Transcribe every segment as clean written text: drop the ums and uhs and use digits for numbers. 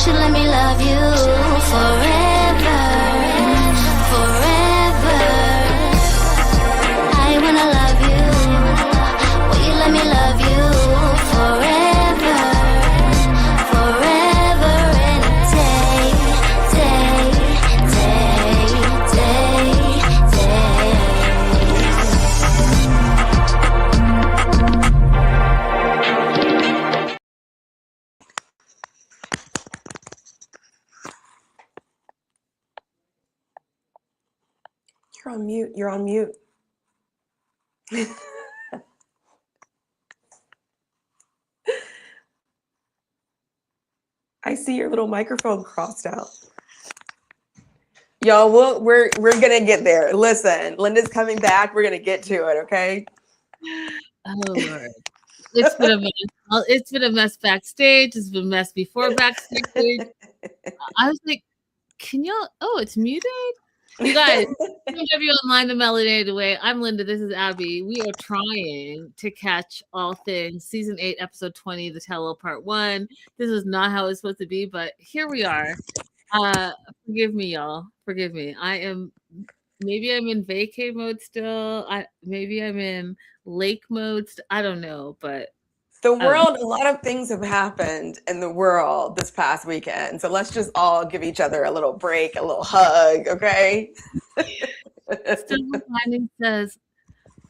should let me love you forever, forever. I wanna love you. Will you let me love you forever, forever and a day, day, day, day, day. You're on mute. You're on mute. I see your little microphone crossed out. Y'all, we're gonna get there. Listen, Linda's coming back. We're gonna get to it, okay? Oh Lord. It's been a mess. It's been a mess backstage. It's been a mess before backstage. I was like, can y'all? Oh, it's muted. You guys, CW Online, the Melanated Way. I'm Linda. This is Abby. We are trying to catch all things Season 8, Episode 20, The Tell-All Part 1. This is not how it's supposed to be, but here we are. Forgive me, y'all. Forgive me. Maybe I'm in vacay mode still. Maybe I'm in lake mode. I don't know, but The world, a lot of things have happened in the world this past weekend. So let's just all give each other a little break, a little hug, okay? Silver Lining says,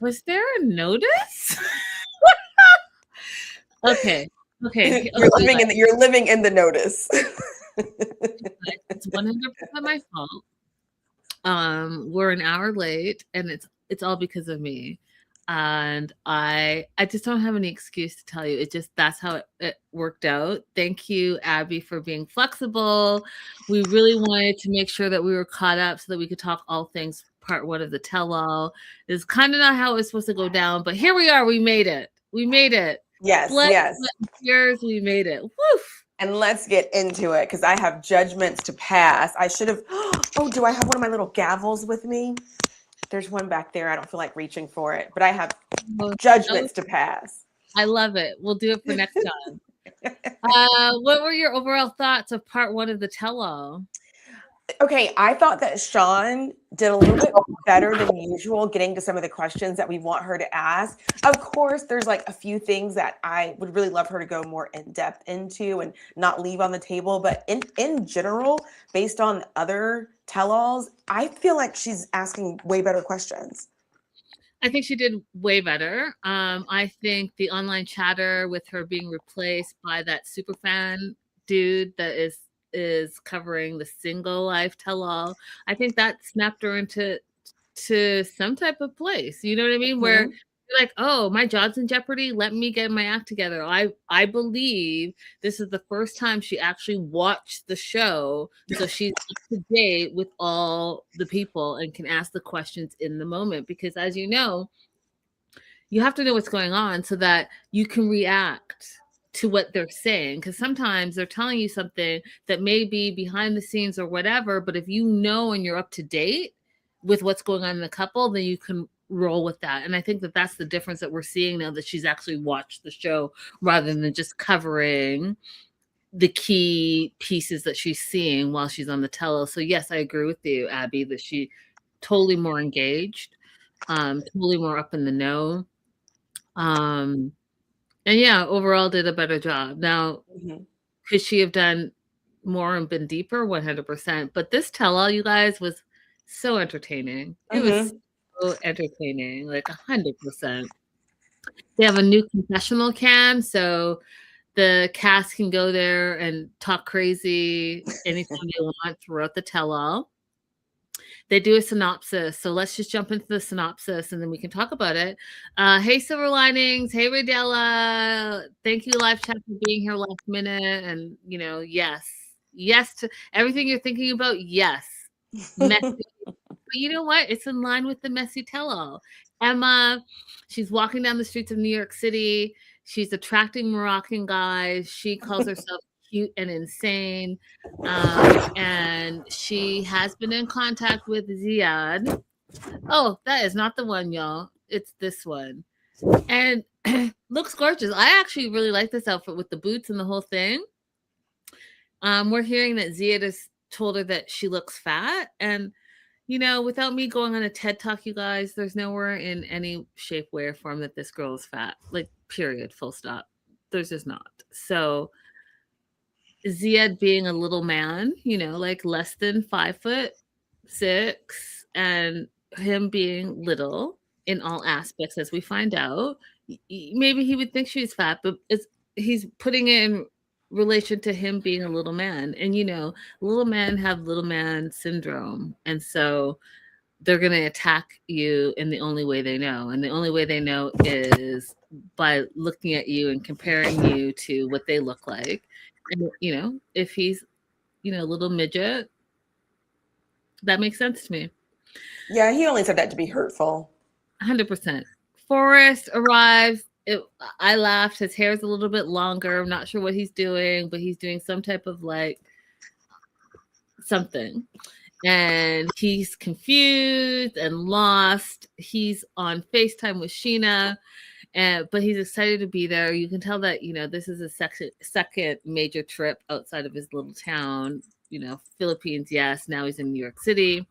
was there a notice? Okay. You're living in the notice. It's 100% my fault. We're an hour late, and it's all because of me. And I just don't have any excuse to tell you. That's how it worked out. Thank you, Abby, for being flexible. We really wanted to make sure that we were caught up so that we could talk all things Part 1 of the Tell-All. It's kind of not how it was supposed to go down, but here we are. We made it. Yes, yes. Years, we made it. Woof. And let's get into it because I have judgments to pass. I should have. Oh, do I have one of my little gavels with me? There's one back there. I don't feel like reaching for it, but I have judgments to pass. I love it. We'll do it for next time. What were your overall thoughts of Part 1 of the Tell-All? Okay, I thought that Sean did a little bit better than usual getting to some of the questions that we want her to ask. Of course, there's like a few things that I would really love her to go more in depth into and not leave on the table. But in general, based on other tell-alls, I feel like she's asking way better questions. I think she did way better. I think the online chatter with her being replaced by that super fan dude that is covering the single life tell-all, I think that snapped her into some type of place. You know what I mean? Mm-hmm. Where you're like, oh, my job's in jeopardy. Let me get my act together. I believe this is the first time she actually watched the show. So she's up to date with all the people and can ask the questions in the moment. Because as you know, you have to know what's going on so that you can react to what they're saying, because sometimes they're telling you something that may be behind the scenes or whatever, but if you know and you're up to date with what's going on in the couple, then you can roll with that. And I think that that's the difference that we're seeing now, that she's actually watched the show rather than just covering the key pieces that she's seeing while she's on the tell-all. So yes, I agree with you, Abby, that she totally more engaged, totally more up in the know. And yeah, overall did a better job. Now, could she have done more and been deeper? 100%. But this tell-all, you guys, was so entertaining. It was so entertaining, like 100%. They have a new confessional cam, so the cast can go there and talk crazy anytime they want throughout the tell-all. They do a synopsis. So let's just jump into the synopsis and then we can talk about it. Hey, Silver Linings. Hey, Radella. Thank you, live chat, for being here last minute. And, yes to everything you're thinking about. Yes. Messy. But you know what? It's in line with the messy tell-all. Emma, she's walking down the streets of New York City. She's attracting Moroccan guys. She calls herself cute and insane, and she has been in contact with Ziad. Oh, that is not the one, y'all. It's this one, and looks gorgeous. I actually really like this outfit with the boots and the whole thing. We're hearing that Zia has told her that she looks fat. And, without me going on a TED Talk, you guys, there's nowhere in any shape, way, or form that this girl is fat. Like, period, full stop. There's just not. So, Ziad being a little man, like less than 5'6", and him being little in all aspects, as we find out, maybe he would think she's fat, but he's putting it in relation to him being a little man. And little men have little man syndrome, and so they're going to attack you in the only way they know, and the only way they know is by looking at you and comparing you to what they look like. And if he's a little midget, that makes sense to me. Yeah, he only said that to be hurtful. 100%. Forrest arrives. I laughed. His hair's a little bit longer. I'm not sure what he's doing, but he's doing some type of like something. And he's confused and lost. He's on FaceTime with Sheena, but he's excited to be there. You can tell that, this is a second major trip outside of his little town. Philippines, yes. Now he's in New York City.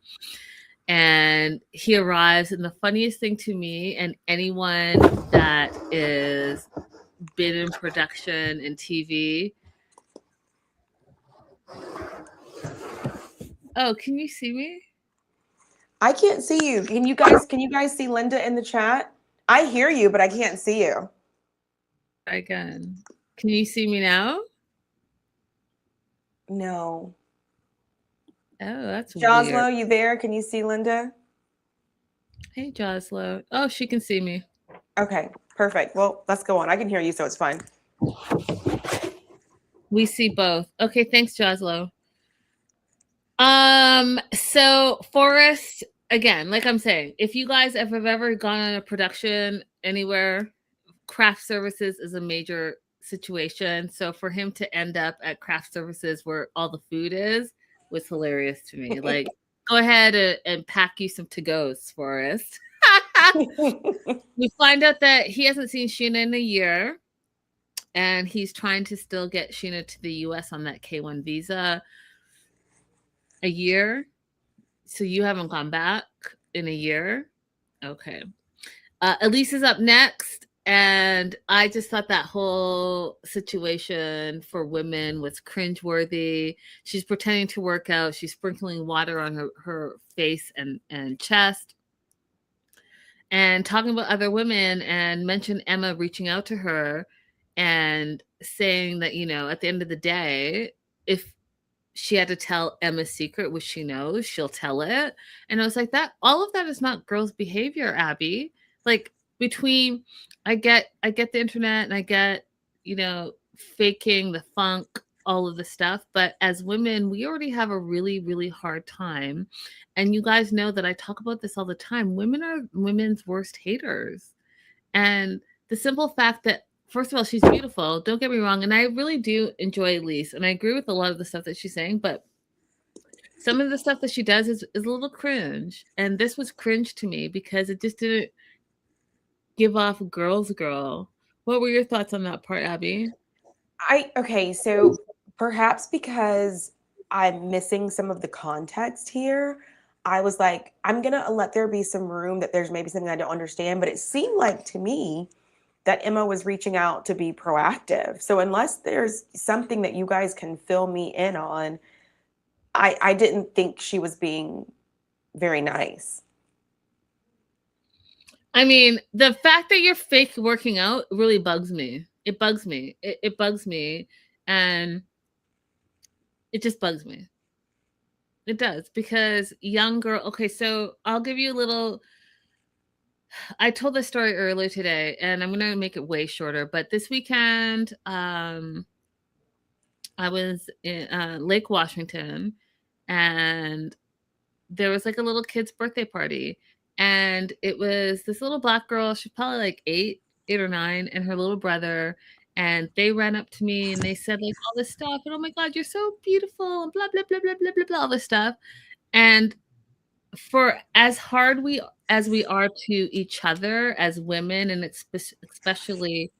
And he arrives, and the funniest thing to me, and anyone that is been in production and TV. Oh, can you see me? I can't see you. Can you guys see Linda in the chat? I hear you, but I can't see you. Again. Can you see me now? No. Oh, that's Joslo, weird. you there? Can you see Linda? Hey, Joslo. Oh, she can see me. Okay, perfect. Well, let's go on. I can hear you, so it's fine. We see both. Okay, thanks, Joslo. So Forrest, again, like I'm saying, if you guys have ever gone on a production anywhere, craft services is a major situation. So for him to end up at craft services where all the food is was hilarious to me. Like, go ahead and pack you some to-goes, Forrest. We find out that he hasn't seen Sheena in a year, and he's trying to still get Sheena to the US on that K1 visa. A year? So you haven't gone back in a year? Okay. Elise is up next. And I just thought that whole situation for women was cringeworthy. She's pretending to work out. She's sprinkling water on her face and chest. And talking about other women, and mentioned Emma reaching out to her and saying that, at the end of the day, if she had to tell Emma's secret, which she knows, she'll tell it. And I was like, that all of that is not girls' behavior, Abby. Like, between I get the internet, and I get, faking the funk, all of the stuff, but as women, we already have a really, really hard time. And you guys know that I talk about this all the time. Women are women's worst haters. And the simple fact that, first of all, she's beautiful. Don't get me wrong. And I really do enjoy Elise. And I agree with a lot of the stuff that she's saying. But some of the stuff that she does is a little cringe. And this was cringe to me because it just didn't give off girl's girl. What were your thoughts on that part, Abby? Okay, so perhaps because I'm missing some of the context here, I was like, I'm going to let there be some room that there's maybe something I don't understand. But it seemed like to me that Emma was reaching out to be proactive. So unless there's something that you guys can fill me in on, I didn't think she was being very nice. I mean, the fact that you're fake working out really bugs me. It bugs me. It bugs me. And it just bugs me. It does, because young girl. Okay, so I'll give you a little. I told this story earlier today, and I'm going to make it way shorter. But this weekend, I was in Lake Washington, and there was like a little kid's birthday party. And it was this little black girl. She's probably like 8 or 9, and her little brother. And they ran up to me and they said like all this stuff. And oh my God, you're so beautiful. And blah, blah, blah, blah, blah, blah, blah, all this stuff. And for as hard as we are to each other as women, and especially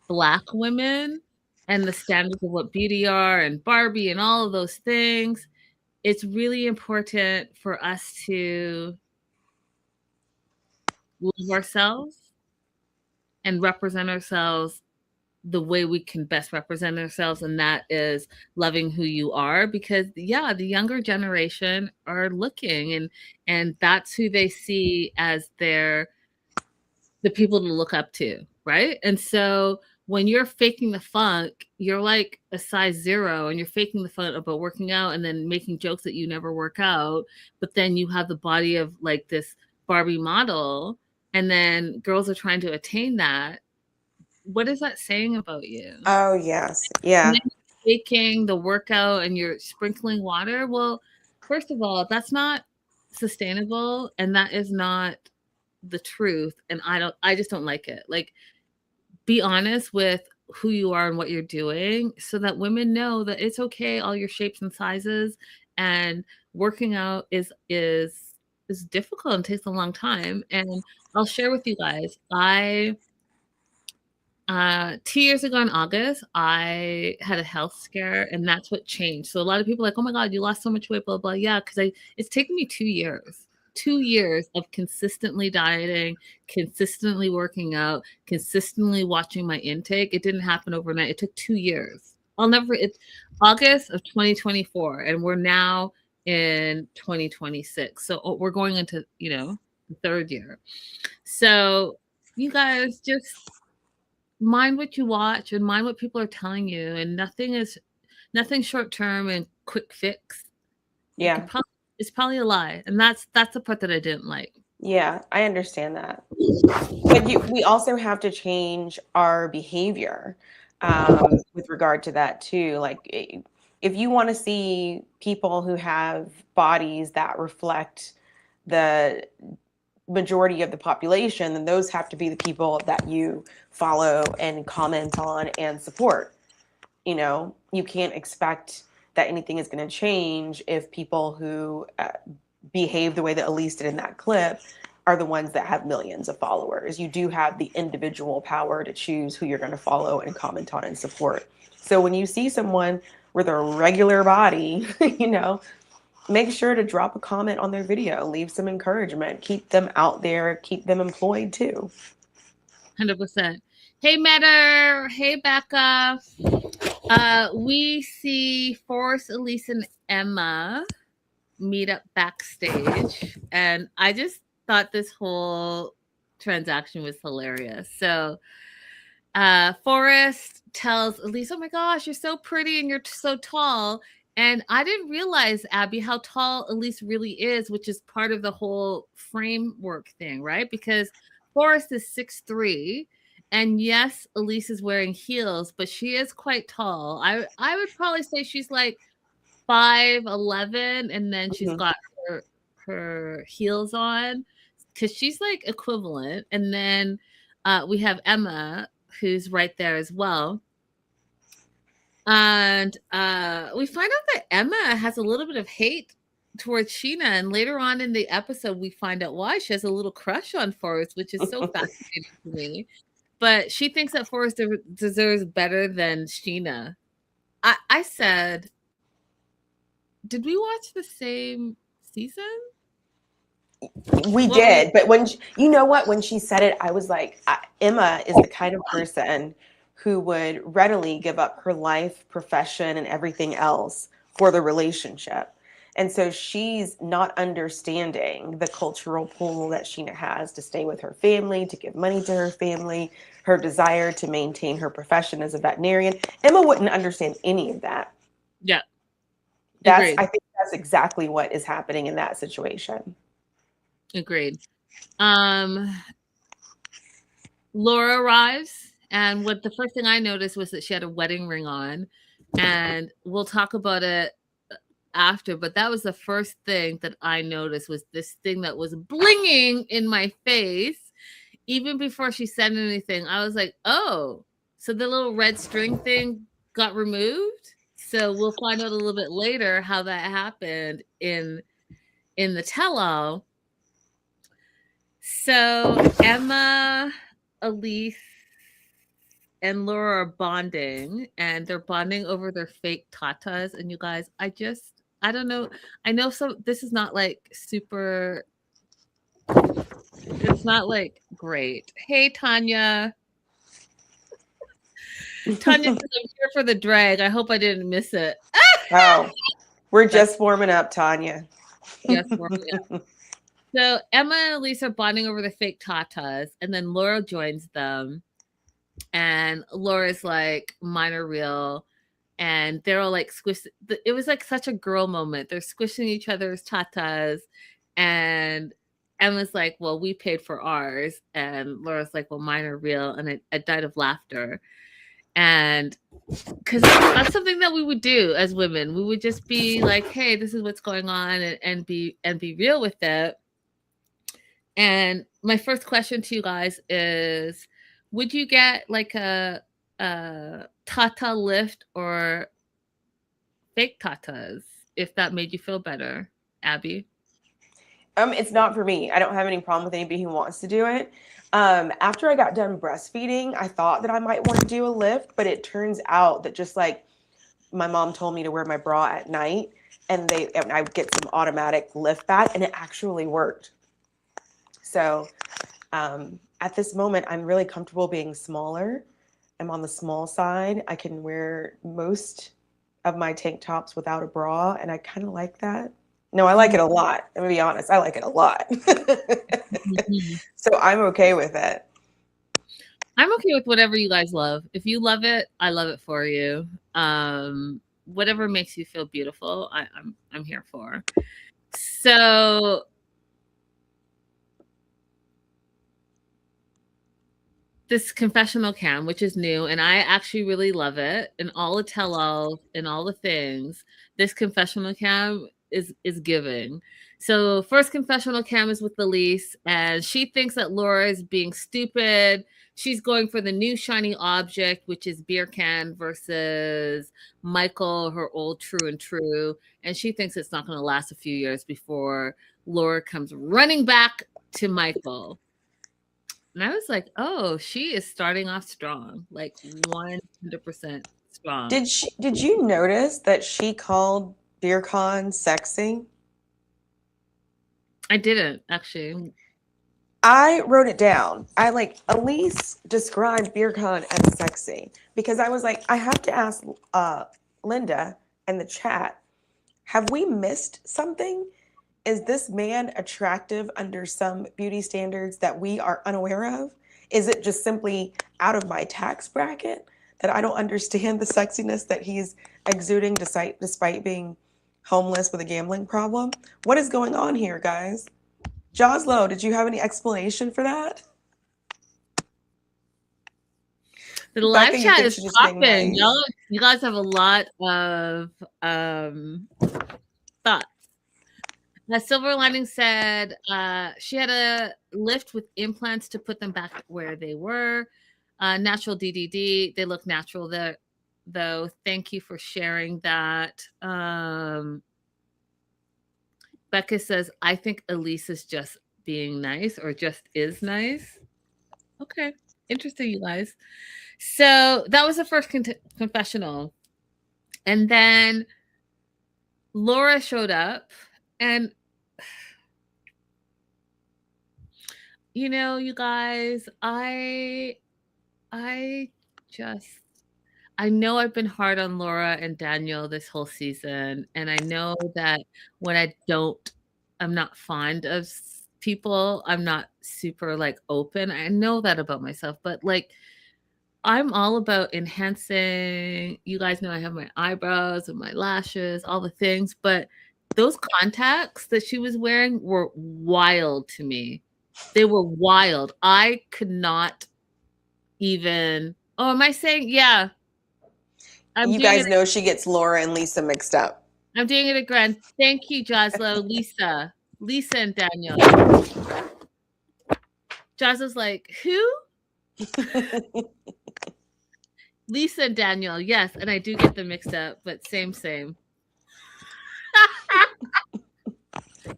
Black women, and the standards of what beauty are and Barbie and all of those things, it's really important for us to love ourselves and represent ourselves the way we can best represent ourselves, and that is loving who you are, because yeah, the younger generation are looking, and that's who they see as the people to look up to, right? And so when you're faking the funk, you're like a size 0 and you're faking the fun about working out and then making jokes that you never work out, but then you have the body of like this Barbie model, and then girls are trying to attain that. What is that saying about you? Oh, yes. And Yeah. then you're faking the workout and you're sprinkling water. Well, first of all, that's not sustainable and that is not the truth. And I just don't like it. Like, be honest with who you are and what you're doing so that women know that it's okay, all your shapes and sizes, and working out is difficult and takes a long time. And I'll share with you guys, I 2 years ago in August, I had a health scare, and that's what changed. So a lot of people are like, "Oh my God, you lost so much weight, blah, blah." Yeah, because it's taken me 2 years. 2 years of consistently dieting, consistently working out, consistently watching my intake. It didn't happen overnight. It took 2 years. It's August of 2024, and we're now in 2026. So we're going into, the third year. So you guys just mind what you watch and mind what people are telling you, and nothing short term and quick fix. Yeah. It's probably a lie, and that's the part that I didn't like. Yeah, I understand that. But we also have to change our behavior with regard to that too. Like, if you want to see people who have bodies that reflect the majority of the population, then those have to be the people that you follow and comment on and support. You can't expect that anything is going to change if people who behave the way that Elise did in that clip are the ones that have millions of followers. You do have the individual power to choose who you're going to follow and comment on and support. So when you see someone with a regular body, make sure to drop a comment on their video, leave some encouragement, keep them out there, keep them employed too. 100%. Hey, Metter. Hey, Becca. We see Forrest, Elise, and Emma meet up backstage, and I just thought this whole transaction was hilarious. So Forrest tells Elise, "Oh my gosh, you're so pretty and you're so tall." And I didn't realize, Abby, how tall Elise really is, which is part of the whole framework thing, right? Because Forrest is 6'3", and yes, Elise is wearing heels, but she is quite tall. I would probably say she's like 5'11", and then she's got her heels on, because she's like equivalent. And then we have Emma, who's right there as well. And we find out that Emma has a little bit of hate towards Sheena, and later on in the episode, we find out why. She has a little crush on Forrest, which is so fascinating to me. But she thinks that Forrest deserves better than Sheena. I said, did we watch the same season? We did, but when she said it, I was like, Emma is the kind of person who would readily give up her life, profession, and everything else for the relationship. And so she's not understanding the cultural pull that Sheena has to stay with her family, to give money to her family, her desire to maintain her profession as a veterinarian. Emma wouldn't understand any of that. Yeah. I think that's exactly what is happening in that situation. Agreed. Laura arrives, and the first thing I noticed was that she had a wedding ring on, and we'll talk about it after, but that was the first thing that I noticed, was this thing that was blinging in my face. Even before she said anything, I was like, oh, so the little red string thing got removed. So we'll find out a little bit later how that happened in the tell-all. So Emma, Elise, and Laura are bonding, and they're bonding over their fake tatas. And you guys, I don't know. I know this is not like super, it's not like great. Hey, Tanya. Tanya says, I'm here for the drag. I hope I didn't miss it. Oh, we're just warming up, Tanya. Yes, warming up. So Emma and Elise are bonding over the fake tatas, and then Laura joins them. And Laura's like, mine are real. And they're all like squish. It was like such a girl moment. They're squishing each other's tatas. And Emma's like, well, we paid for ours. And Laura's like, well, mine are real. And I died of laughter. And because that's something that we would do as women. We would just be like, hey, this is what's going on, and be real with it. And my first question to you guys is, would you get like a tata lift or fake tatas if that made you feel better, Abby? It's not for me. I don't have any problem with anybody who wants to do it. After I got done breastfeeding, I thought that I might want to do a lift, but it turns out that just like my mom told me to wear my bra at night, and I would get some automatic lift back, and it actually worked. So at this moment, I'm really comfortable being smaller. I'm on the small side. I can wear most of my tank tops without a bra, and I kind of like that. No, I like it a lot. I'm gonna be honest. I like it a lot. So I'm okay with it. I'm okay with whatever you guys love. If you love it, I love it for you. Whatever makes you feel beautiful, I'm here for. So this confessional cam, which is new, and I actually really love it, and all the tell-all and all the things, this confessional cam is giving. So first confessional cam is with Elise, and she thinks that Laura is being stupid. She's going for the new shiny object, which is beer can, versus Michael, her old true and true. And she thinks it's not going to last a few years before Laura comes running back to Michael. And I was like, oh, she is starting off strong, like 100% strong. Did you notice that she called BeerCon sexy? I didn't, actually. I wrote it down. Elise described BeerCon as sexy because I was like, I have to ask Linda and the chat, have we missed something? Is this man attractive under some beauty standards that we are unaware of? Is it just simply out of my tax bracket that I don't understand the sexiness that he's exuding despite being homeless with a gambling problem? What is going on here, guys? Joslo, did you have any explanation for that? The live chat is popping. Nice. You guys have a lot of thoughts. Now, Silver Lining said she had a lift with implants to put them back where they were. Natural DDD. They look natural there, though. Thank you for sharing that. Becca says, I think Elise is just being nice, or just is nice. Okay. Interesting, you guys. So that was the first confessional. And then Laura showed up, and you know, you guys, I know I've been hard on Laura and Daniel this whole season, and I know that when I'm not fond of people, I'm not super like open. I know that about myself, but like I'm all about enhancing. You guys know I have my eyebrows and my lashes, all the things, but those contacts that she was wearing were wild to me. They were wild. I could not even. Oh, am I saying? Yeah. You guys know she gets Laura and Lisa mixed up. I'm doing it again. Thank you, Joslo. Lisa and Daniel. Joslo's like, who? Lisa and Daniel. Yes, and I do get them mixed up, but same.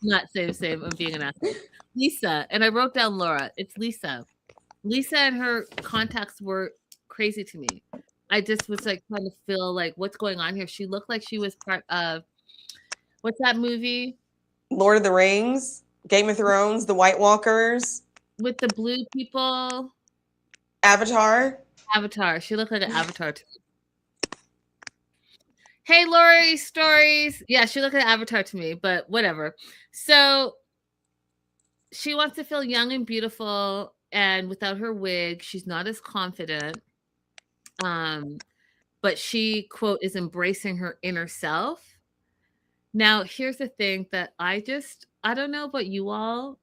Not same. I'm being an asshole. Lisa, and I wrote down Laura. It's Lisa. Lisa and her contacts were crazy to me. I just was like trying to feel like what's going on here. She looked like she was part of what's that movie Lord of the Rings, Game of Thrones, The White Walkers, with the blue people? Avatar. Avatar. She looked like an avatar to me. Hey, Lori Stories. Yeah, she looked like an avatar to me, but whatever. So she wants to feel young and beautiful, and without her wig, she's not as confident. But she, quote, is embracing her inner self. Now, here's the thing that I don't know about you all,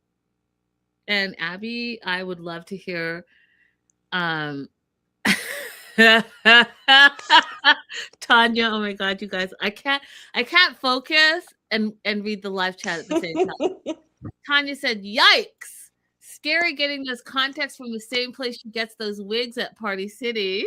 and Abby, I would love to hear. Um, Tanya, oh my God, you guys, I can't focus and read the live chat at the same time. Tanya said, "Yikes! Scary getting those contacts from the same place she gets those wigs at Party City."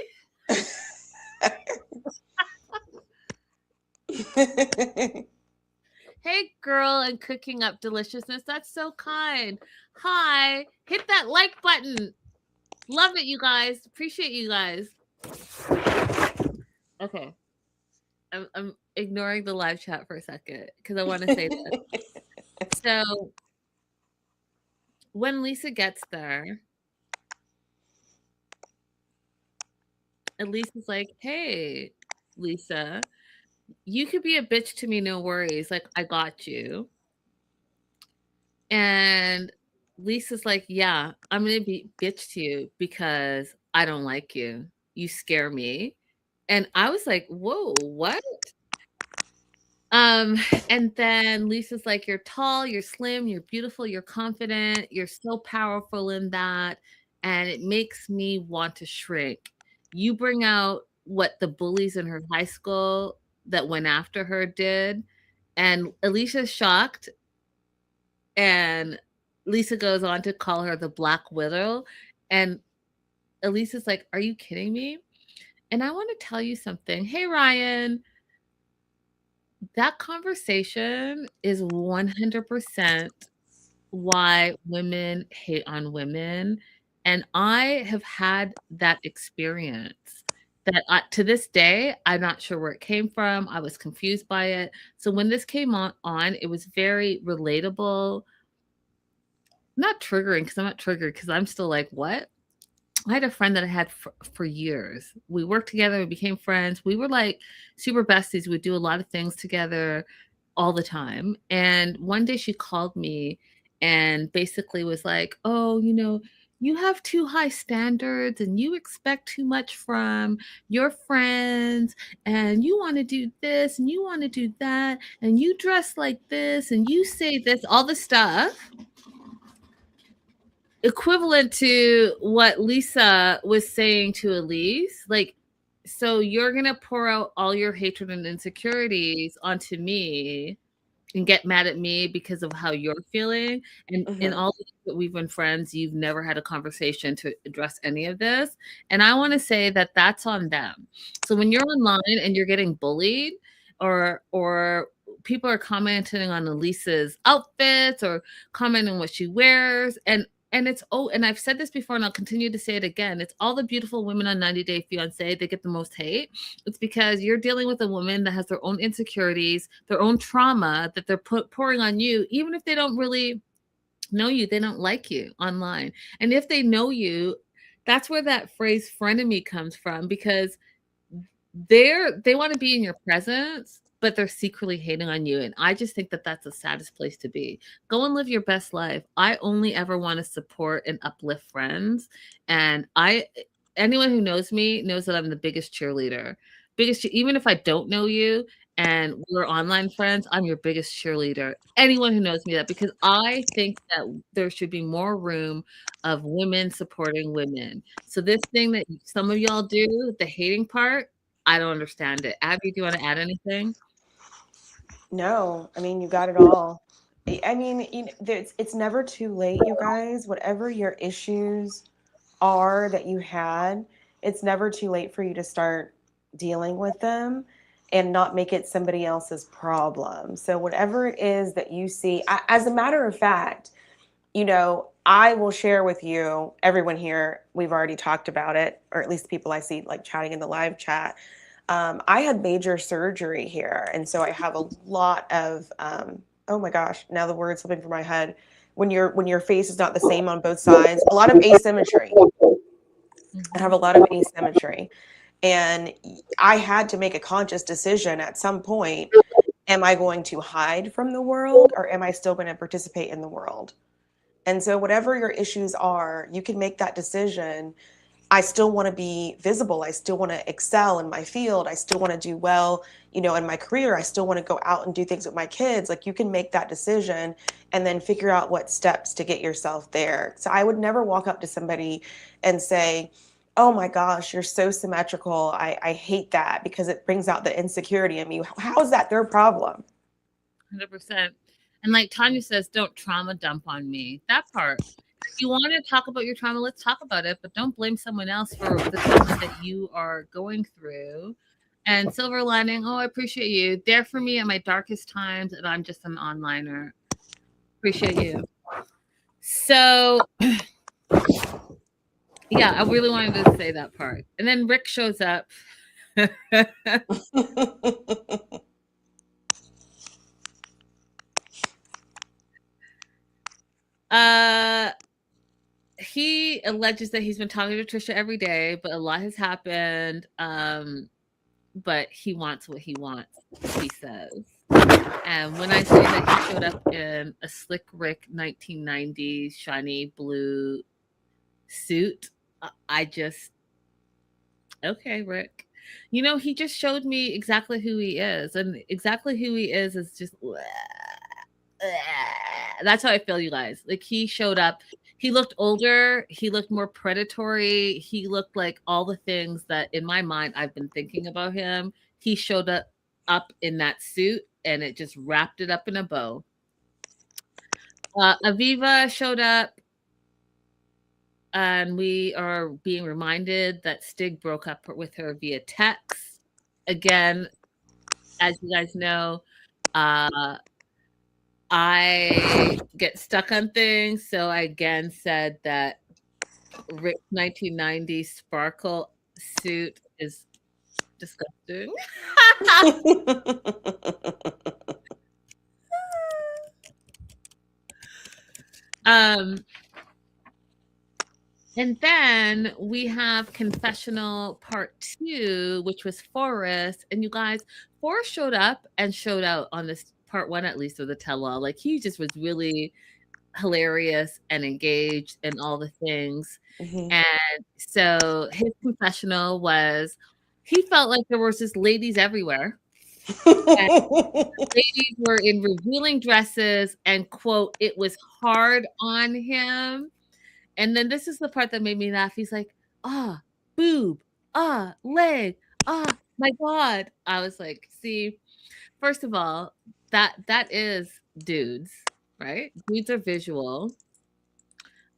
Hey, girl, and cooking up deliciousness. That's so kind. Hi, hit that like button. Love it, you guys. Appreciate you guys. Okay. I'm ignoring the live chat for a second because I want to say this. So when Lisa gets there, Elise is like, "Hey, Lisa, you could be a bitch to me, no worries. Like, I got you." And Lisa's like, "Yeah, I'm gonna be bitch to you because I don't like you. You scare me." And I was like, "Whoa, what?" And then Lisa's like, "You're tall, you're slim, you're beautiful, you're confident, you're so powerful in that, and it makes me want to shrink. You bring out what the bullies in her high school that went after her did." And Alicia's shocked, and Lisa goes on to call her the Black Widow. And Elisa's like, "Are you kidding me?" And I want to tell you something. Hey, Ryan, that conversation is 100% why women hate on women. And I have had that experience that to this day, I'm not sure where it came from. I was confused by it. So when this came on, it was very relatable. Not triggering because I'm not triggered because I'm still like, what? I had a friend that I had for years. We worked together, we became friends. We were like super besties. We'd do a lot of things together all the time. And one day she called me and basically was like, "Oh, you have too high standards and you expect too much from your friends, and you want to do this and you want to do that, and you dress like this and you say this," all the stuff equivalent to what Lisa was saying to Elise. Like, so you're going to pour out all your hatred and insecurities onto me and get mad at me because of how you're feeling. And in all the years that we've been friends, you've never had a conversation to address any of this. And I want to say that that's on them. So when you're online and you're getting bullied, or people are commenting on Elise's outfits or commenting on what she wears, and it's, and I've said this before and I'll continue to say it again, it's all the beautiful women on 90 Day Fiance, they get the most hate. It's because you're dealing with a woman that has their own insecurities, their own trauma that they're pouring on you. Even if they don't really know you, they don't like you online. And if they know you, that's where that phrase frenemy comes from, because they want to be in your presence, but they're secretly hating on you. And I just think that that's the saddest place to be. Go and live your best life. I only ever want to support and uplift friends. And anyone who knows me knows that I'm the biggest cheerleader. Even if I don't know you and we're online friends, I'm your biggest cheerleader. Anyone who knows me, that, because I think that there should be more room of women supporting women. So this thing that some of y'all do, the hating part, I don't understand it. Abby, do you want to add anything? No, I mean, you got it all. I mean, it's never too late, you guys. Whatever your issues are that you had, it's never too late for you to start dealing with them and not make it somebody else's problem. So whatever it is that you see, as a matter of fact, I will share with you, everyone here, we've already talked about it, or at least people I see like chatting in the live chat. I had major surgery here, and so I have a lot of oh my gosh, now the word's slipping from my head. When your face is not the same on both sides, a lot of asymmetry. I have a lot of asymmetry. And I had to make a conscious decision at some point. Am I going to hide from the world, or am I still going to participate in the world? And so, whatever your issues are, you can make that decision. I still want to be visible. I still want to excel in my field. I still want to do well, in my career. I still want to go out and do things with my kids. Like, you can make that decision and then figure out what steps to get yourself there. So I would never walk up to somebody and say, oh my gosh, you're so symmetrical. I hate that, because it brings out the insecurity in me. How is that their problem? 100%. And like Tanya says, don't trauma dump on me. That part. If you want to talk about your trauma, let's talk about it, but don't blame someone else for the trauma that you are going through. And silver lining, I appreciate you. There for me at my darkest times, and I'm just an onliner. Appreciate you. So, yeah, I really wanted to say that part. And then Rick shows up. He alleges that he's been talking to Trisha every day, but a lot has happened. But he wants what he wants, he says. And when I say that he showed up in a slick Rick 1990s shiny blue suit, I just, okay, Rick. He just showed me exactly who he is. And exactly who he is just, that's how I feel, you guys. Like, he showed up. He looked older. He looked more predatory. He looked like all the things that in my mind I've been thinking about him. He showed up in that suit, and it just wrapped it up in a bow. Aviva showed up, and we are being reminded that Stig broke up with her via text. Again, as you guys know, I get stuck on things, so I again said that Rick 1990 sparkle suit is disgusting. And then we have confessional part 2, which was Forrest. And you guys, Forrest showed up and showed out on this part 1, at least, of the tell-all. Like, he just was really hilarious and engaged and all the things. Mm-hmm. And so his confessional was, he felt like there was just ladies everywhere. Ladies were in revealing dresses, and quote, it was hard on him. And then this is the part that made me laugh. He's like, boob, leg, my God. I was like, see, first of all, that is dudes, right? Dudes are visual.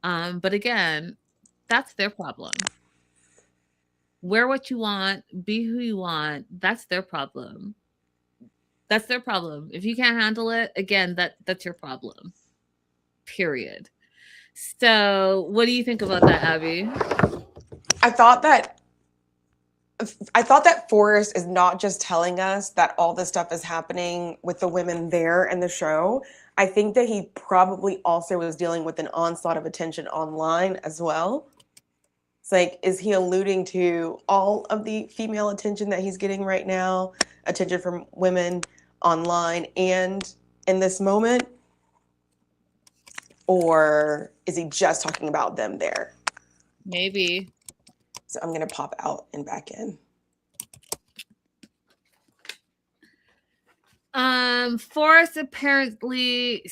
But again, that's their problem. Wear what you want, be who you want. That's their problem. That's their problem. If you can't handle it, again, that's your problem. Period. So, what do you think about that, Abby? I thought that Forrest is not just telling us that all this stuff is happening with the women there in the show. I think that he probably also was dealing with an onslaught of attention online as well. It's like, is he alluding to all of the female attention that he's getting right now, attention from women online and in this moment? Or is he just talking about them there? Maybe. So I'm going to pop out and back in. Forrest apparently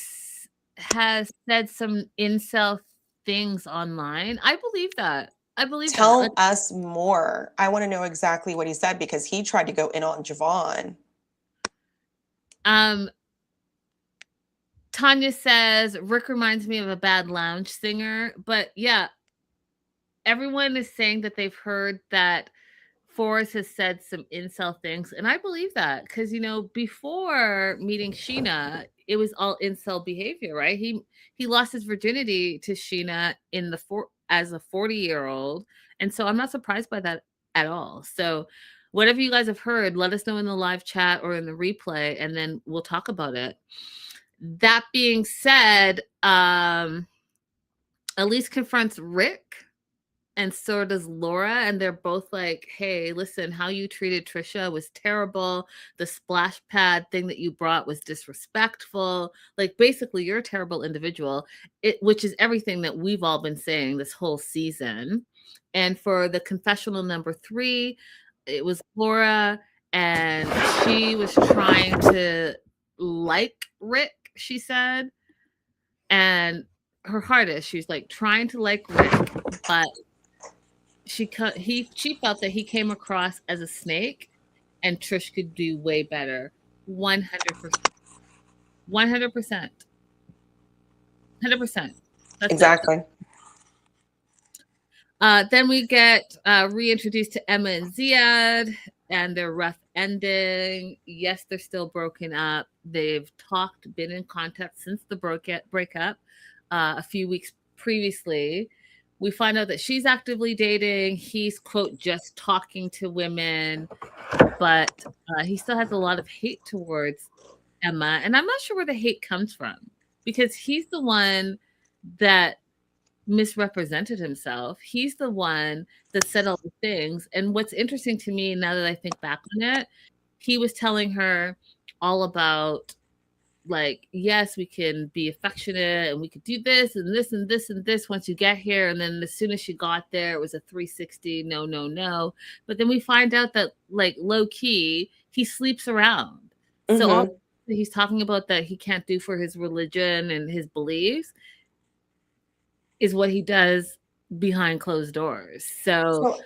has said some incel things online. I believe that. Tell us more. I want to know exactly what he said, because he tried to go in on Javon. Tanya says, Rick reminds me of a bad lounge singer. But yeah, everyone is saying that they've heard that Forrest has said some incel things. And I believe that because, before meeting Sheena, it was all incel behavior, right? He lost his virginity to Sheena as a 40-year-old. And so I'm not surprised by that at all. So whatever you guys have heard, let us know in the live chat or in the replay, and then we'll talk about it. That being said, Elise confronts Rick, and so does Laura, and they're both like, hey, listen, how you treated Trisha was terrible. The splash pad thing that you brought was disrespectful. Like, basically, you're a terrible individual, which is everything that we've all been saying this whole season. And for the confessional number 3, it was Laura, and she was trying to like Rick, she said. And her hardest, she's like trying to like Rick, but she felt that he came across as a snake, and Trish could do way better. 100%. 100%. 100%. That's exactly. Then we get reintroduced to Emma and Ziad and their rough ending. Yes, they're still broken up. They've been in contact since the breakup a few weeks previously. We find out that she's actively dating. He's, quote, just talking to women, but he still has a lot of hate towards Emma. And I'm not sure where the hate comes from, because he's the one that misrepresented himself. He's the one that said all the things. And what's interesting to me now that I think back on it, he was telling her all about, like, yes, we can be affectionate and we could do this and this and this and this once you get here. And then as soon as she got there, it was a 360, no, no, no. But then we find out that, like, low key, he sleeps around. Mm-hmm. So all he's talking about that he can't do for his religion and his beliefs is what he does behind closed doors. So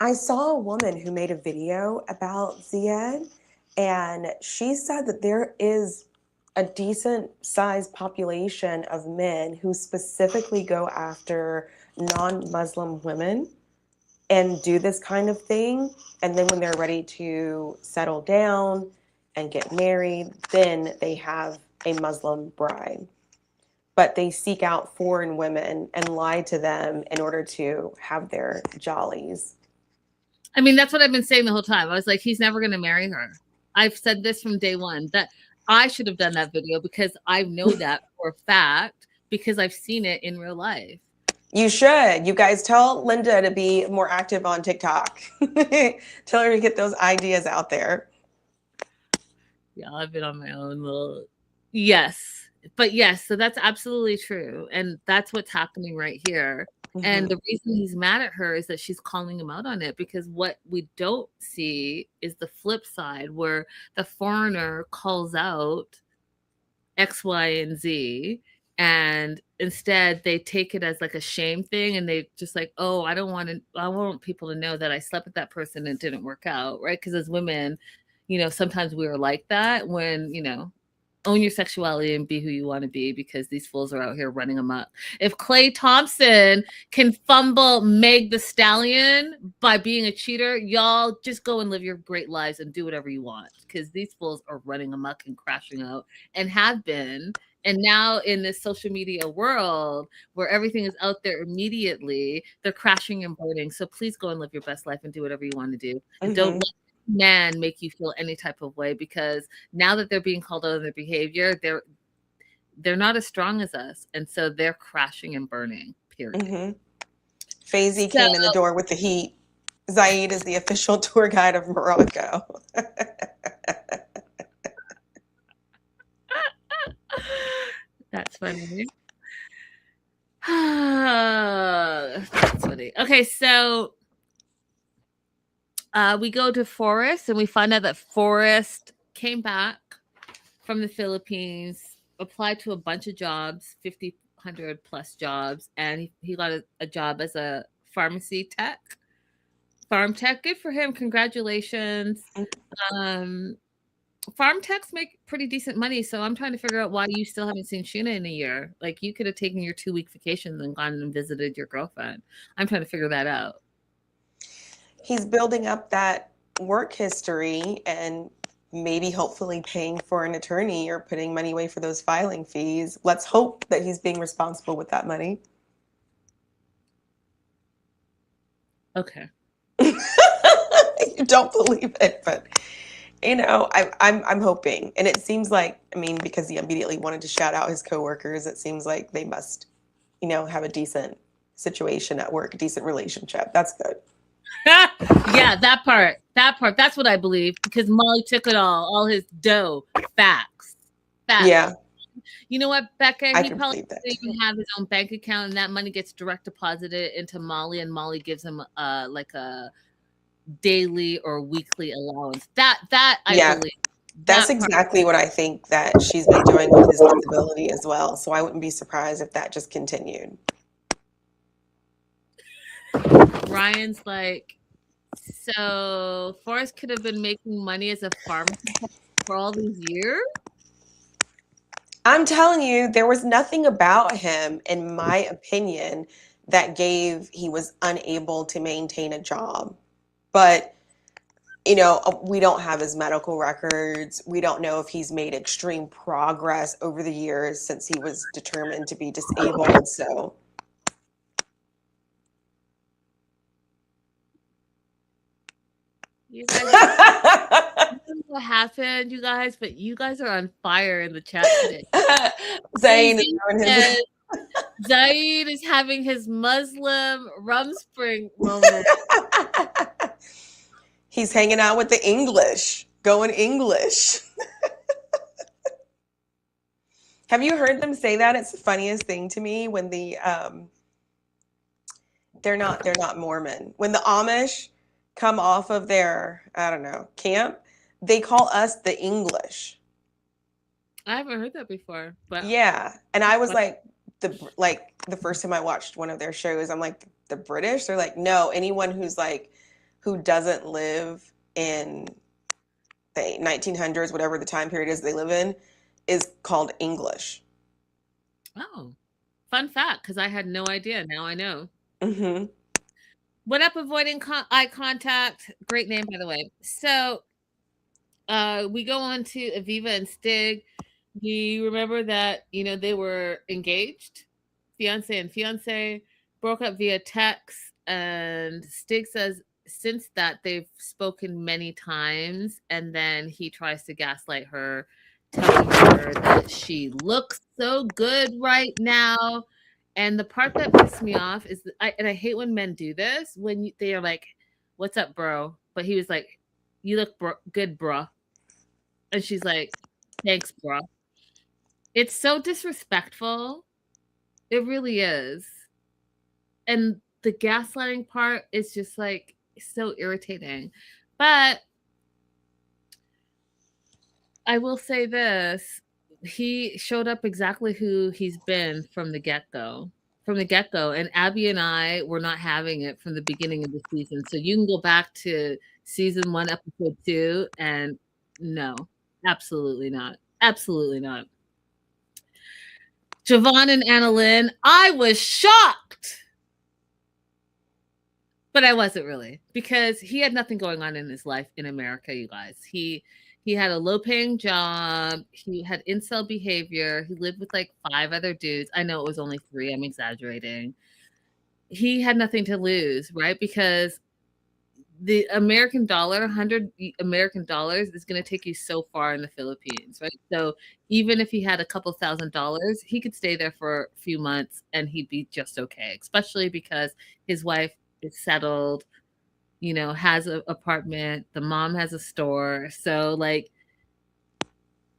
I saw a woman who made a video about Ziad, and she said that there is a decent sized population of men who specifically go after non-Muslim women and do this kind of thing. And then when they're ready to settle down and get married, then they have a Muslim bride. But they seek out foreign women and lie to them in order to have their jollies. I mean, that's what I've been saying the whole time. I was like, he's never going to marry her. I've said this from day one, that I should have done that video, because I know that for a fact, because I've seen it in real life. You should. You guys tell Linda to be more active on TikTok. Tell her to get those ideas out there. Yeah, I've been on my own little... Yes. But yes, so that's absolutely true. And that's what's happening right here. Mm-hmm. And the reason he's mad at her is that she's calling him out on it, because what we don't see is the flip side, where the foreigner calls out X, Y, and Z, and instead they take it as like a shame thing, and they just like, oh, I want people to know that I slept with that person and it didn't work out, right? Because as women, you know, sometimes we are like that, when, you know, own your sexuality and be who you want to be, because these fools are out here running amok. If Klay Thompson can fumble Meg the Stallion by being a cheater, y'all just go and live your great lives and do whatever you want, because these fools are running amok and crashing out, and have been. And now in this social media world where everything is out there immediately, they're crashing and burning. So please go and live your best life and do whatever you want to do. And don't let man make you feel any type of way, because now that they're being called out on their behavior, they're not as strong as us, and so they're crashing and burning, period. Faizy came in the door with the heat. Zaid is the official tour guide of Morocco. That's funny. That's funny. Okay, so we go to Forrest, and we find out that Forrest came back from the Philippines, applied to a bunch of jobs, 100 plus jobs, and he got a job as a farm tech. Good for him. Congratulations. Farm techs make pretty decent money, so I'm trying to figure out why you still haven't seen Sheena in a year. Like, you could have taken your 2-week vacation and gone and visited your girlfriend. I'm trying to figure that out. He's building up that work history and maybe hopefully paying for an attorney or putting money away for those filing fees. Let's hope that he's being responsible with that money. Okay. You don't believe it, but you know, I'm hoping, and it seems like, I mean, because he immediately wanted to shout out his coworkers, it seems like they must, you know, have a decent situation at work, a decent relationship. That's good. Yeah, that part. That's what I believe, because Molly took it all his dough. Facts. Yeah, You know what, Becca? I He can probably believe that doesn't too. even have his own bank account, and that money gets direct deposited into Molly, and Molly gives him like a daily or weekly allowance. That I Yeah, believe. that's That part. exactly what I think that she's been doing with his disability as well. So I wouldn't be surprised if that just continued. Ryan's like, so Forrest could have been making money as a pharmacist for all these years? I'm telling you, there was nothing about him, in my opinion, that gave he was unable to maintain a job. But, you know, we don't have his medical records. We don't know if he's made extreme progress over the years since he was determined to be disabled. So, You guys, I don't know what happened, you guys, but you guys are on fire in the chat today. Zayn is Daisy having says, his. Zaid is having his Muslim rumspring moment. He's hanging out with the English, going English. Have you heard them say that? It's the funniest thing to me when they're not Mormon. When the Amish come off of their, I don't know, camp, they call us the English. I haven't heard that before, but Yeah. And I was like the first time I watched one of their shows, I'm like, the British? They're like, no, anyone who's like who doesn't live in the 1900s, whatever the time period is they live in, is called English. oh, fun fact, because I had no idea. Now I know. Hmm. What up, avoiding eye contact? Great name, by the way. So we go on to Aviva and Stig. We remember that, you know, they were engaged, fiance and fiance, broke up via text, and Stig says since that they've spoken many times, and then he tries to gaslight her, telling her that she looks so good right now. And the part that pissed me off is that I hate when men do this, when they are like, "What's up, bro?" But he was like, "You look good, bro." And she's like, "Thanks, bro." It's so disrespectful. It really is. And the gaslighting part is just like so irritating. But I will say this, he showed up exactly who he's been from the get-go. From the get-go. And Abby and I were not having it from the beginning of the season. So you can go back to season 1, episode 2, and no, absolutely not. Absolutely not. Javon and Annalyn, I was shocked. But I wasn't really, because he had nothing going on in his life in America, you guys. He had a low-paying job. He had incel behavior. He lived with like 5 other dudes. I know it was only 3. I'm exaggerating. He had nothing to lose, right? Because the American dollar, 100 American dollars is going to take you so far in the Philippines, right? So even if he had a couple $1,000s, he could stay there for a few months and he'd be just okay, especially because his wife is settled, you know, has an apartment, the mom has a store. So like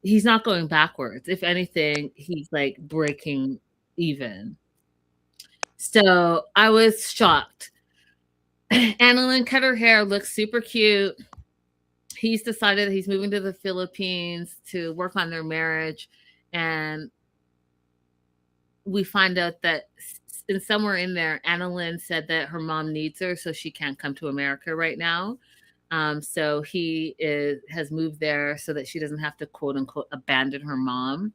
he's not going backwards. If anything, he's like breaking even. So I was shocked. Annalyn cut her hair, looks super cute. He's decided that he's moving to the Philippines to work on their marriage. And we find out that somewhere in there, Annalyn said that her mom needs her, so she can't come to America right now. So he has moved there so that she doesn't have to quote unquote abandon her mom.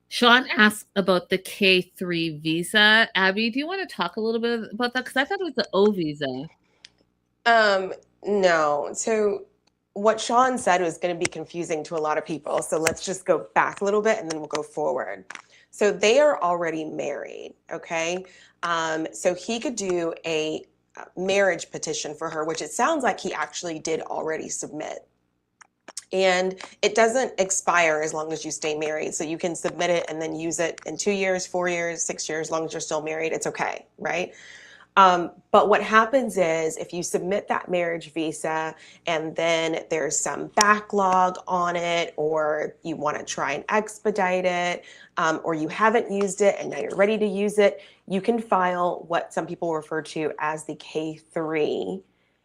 Sean asked about the K3 visa. Abby, do you want to talk a little bit about that? Because I thought it was the O visa. No. So what Sean said was going to be confusing to a lot of people. So let's just go back a little bit and then we'll go forward. So they are already married, okay? So he could do a marriage petition for her, which it sounds like he actually did already submit. And it doesn't expire as long as you stay married. So you can submit it and then use it in 2 years, 4 years, 6 years, as long as you're still married, it's okay, right? But what happens is if you submit that marriage visa and then there's some backlog on it, or you want to try and expedite it, or you haven't used it and now you're ready to use it, you can file what some people refer to as the K3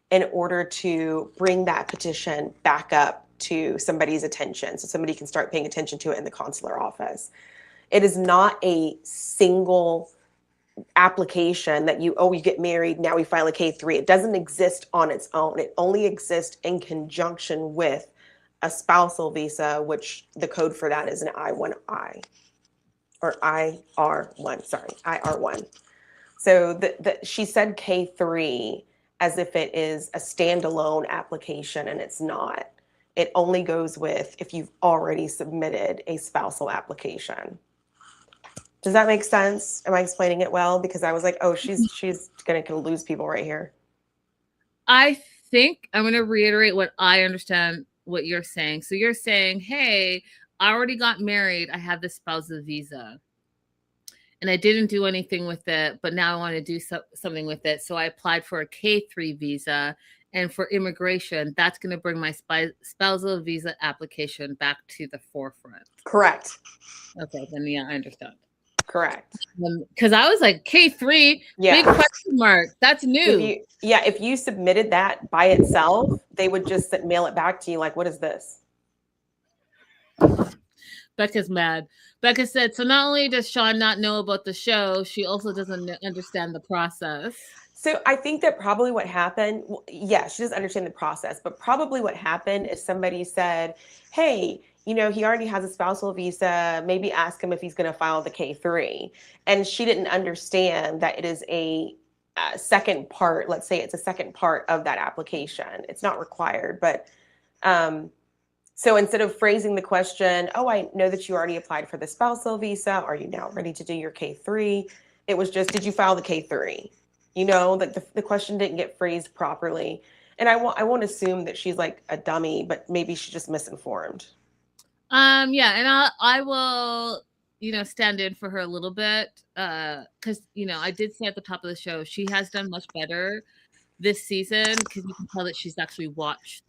in order to bring that petition back up to somebody's attention so somebody can start paying attention to it in the consular office. It is not a single application that you get married, now we file a K3. It doesn't exist on its own. It only exists in conjunction with a spousal visa, which the code for that is an I-1I or IR1, sorry, IR1. So she said K3 as if it is a standalone application, and it's not. It only goes with if you've already submitted a spousal application. Does that make sense? Am I explaining it well? Because I was like, oh, she's gonna lose people right here. I think I'm gonna reiterate what I understand what you're saying. So you're saying, hey, I already got married. I have this spousal visa. And I didn't do anything with it, but now I want to do something with it. So I applied for a K3 visa. And for immigration, that's going to bring my spousal visa application back to the forefront. Correct. Okay, then yeah, I understand. Correct. Because I was like, K3, big question mark. That's new. If you submitted that by itself, they would just mail it back to you like, what is this? Becca's mad. Becca said, so not only does Sean not know about the show, she also doesn't understand the process. So I think that probably what happened, she doesn't understand the process, but probably what happened is somebody said, hey, he already has a spousal visa, maybe ask him if he's going to file the K3. And she didn't understand that it is a second part, let's say it's a second part of that application. It's not required, but so instead of phrasing the question, oh, I know that you already applied for the spousal visa. Are you now ready to do your K3? It was just, did you file the K3? The question didn't get phrased properly. And I won't assume that she's like a dummy, but maybe she's just misinformed. Yeah, and I will, stand in for her a little bit. Because, I did say at the top of the show, she has done much better this season because you can tell that she's actually watched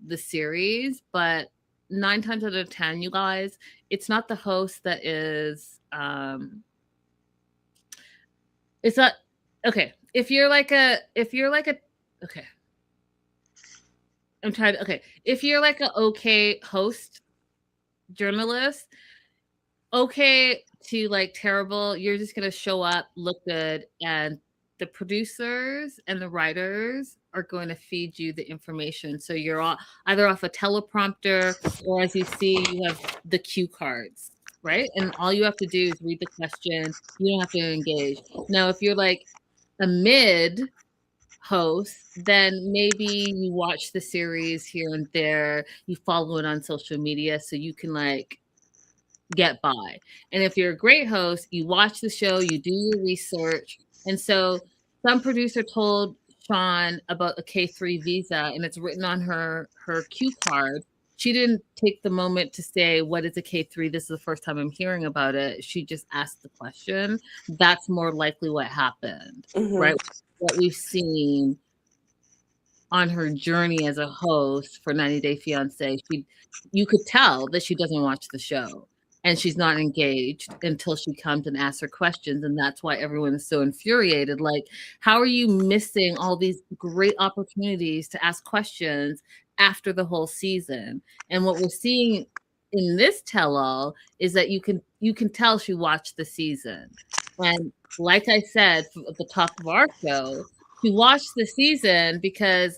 the series, but 9 times out of 10, you guys, it's not the host that is it's not okay. If you're like a okay. If you're like a okay host journalist, okay to like terrible, you're just gonna show up, look good, and the producers and the writers are going to feed you the information. So you're either off a teleprompter or, as you see, you have the cue cards, right? And all you have to do is read the question. You don't have to engage. Now, if you're like a mid host, then maybe you watch the series here and there. You follow it on social media so you can like get by. And if you're a great host, you watch the show, you do your research. And so some producer told Sean about a K3 visa and it's written on her cue card. She didn't take the moment to say, what is a K3? This is the first time I'm hearing about it. She just asked the question. That's more likely what happened, right? What we've seen on her journey as a host for 90 Day Fiance, you could tell that she doesn't watch the show. And she's not engaged until she comes and asks her questions. And that's why everyone is so infuriated. Like, how are you missing all these great opportunities to ask questions after the whole season? And what we're seeing in this tell-all is that you can tell she watched the season. And like I said at the top of our show, she watched the season because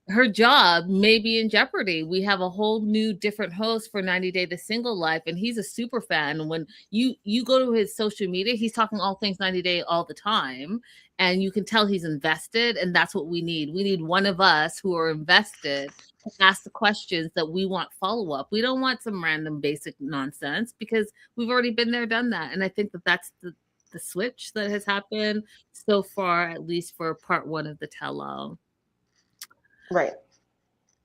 her job may be in jeopardy. We have a whole new different host for 90 Day the Single Life, and he's a super fan. When you go to his social media, he's talking all things 90 Day all the time, and you can tell he's invested, and that's what we need. We need one of us who are invested to ask the questions that we want follow-up. We don't want some random basic nonsense because we've already been there, done that. And I think that that's the switch that has happened so far, at least for part one of the tell-all. Right.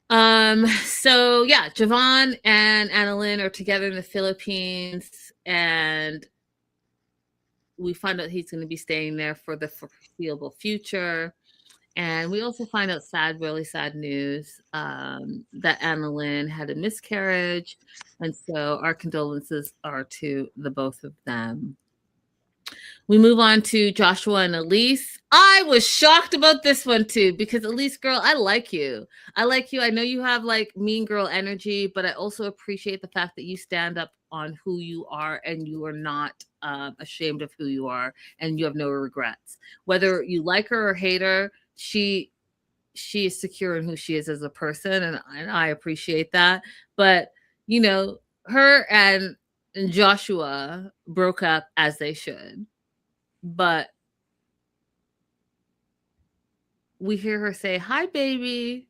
So yeah, Javon and Annalyn are together in the Philippines, and we find out he's going to be staying there for the foreseeable future. And we also find out really sad news that Annalyn had a miscarriage. And so our condolences are to the both of them. We move on to Joshua and Elise. I was shocked about this one too, because Elise, girl, I like you. I like you. I know you have like mean girl energy, but I also appreciate the fact that you stand up on who you are and you are not ashamed of who you are and you have no regrets. Whether you like her or hate her, she is secure in who she is as a person, and I appreciate that. But you know, her and Joshua broke up as they should. But we hear her say, "Hi, baby."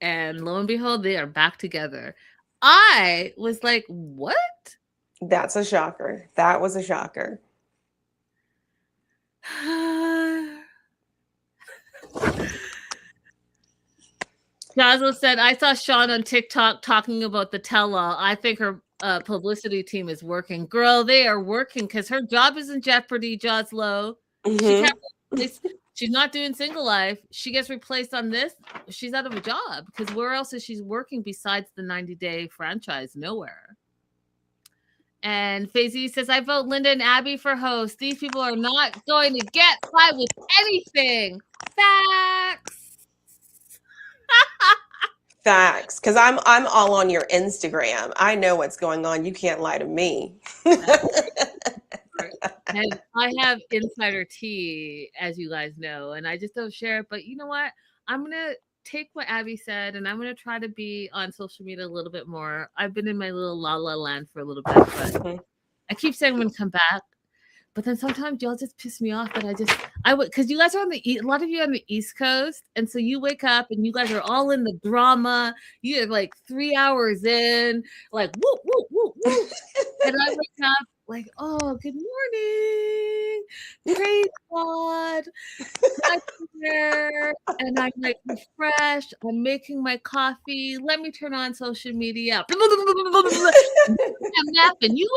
And lo and behold, they are back together. I was like, what? That's a shocker. That was a shocker. Jazzo said, I saw Sean on TikTok talking about the tell-all. I think her publicity team is working. Girl, they are working because her job is in jeopardy, Jazlo. She's not doing Single Life. She gets replaced on this. She's out of a job because where else is she working besides the 90-day franchise? Nowhere. And Faisy says, I vote Linda and Abby for host. These people are not going to get by with anything. Facts. Facts, because I'm all on your Instagram. I know what's going on. You can't lie to me. And I have insider tea, as you guys know, and I just don't share it. But you know what? I'm gonna take what Abby said, and I'm gonna try to be on social media a little bit more. I've been in my little la la land for a little bit, but I keep saying I'm gonna come back. But then sometimes y'all just piss me off that I would, because you guys are on a lot of you on the East Coast, and so you wake up and you guys are all in the drama. You're like 3 hours in, like whoop whoop whoop whoop, and I wake up like, oh, good morning, praise God, I'm here, and I'm like refreshed. I'm making my coffee. Let me turn on social media. MF and you.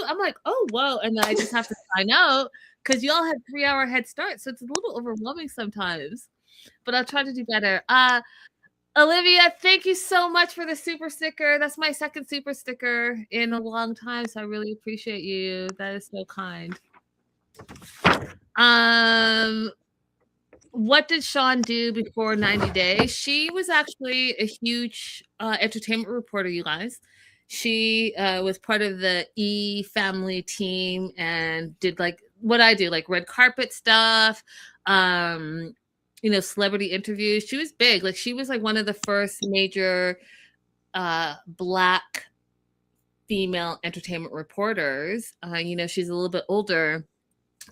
I'm like, oh, whoa. And then I just have to sign out because y'all had 3-hour head start. So it's a little overwhelming sometimes, but I'll try to do better. Olivia, thank you so much for the super sticker. That's my second super sticker in a long time. So I really appreciate you. That is so kind. What did Sean do before 90 Days? She was actually a huge entertainment reporter, you guys. She was part of the E family team and did like what I do, like red carpet stuff, celebrity interviews. She was big. Like she was like one of the first major Black female entertainment reporters. She's a little bit older,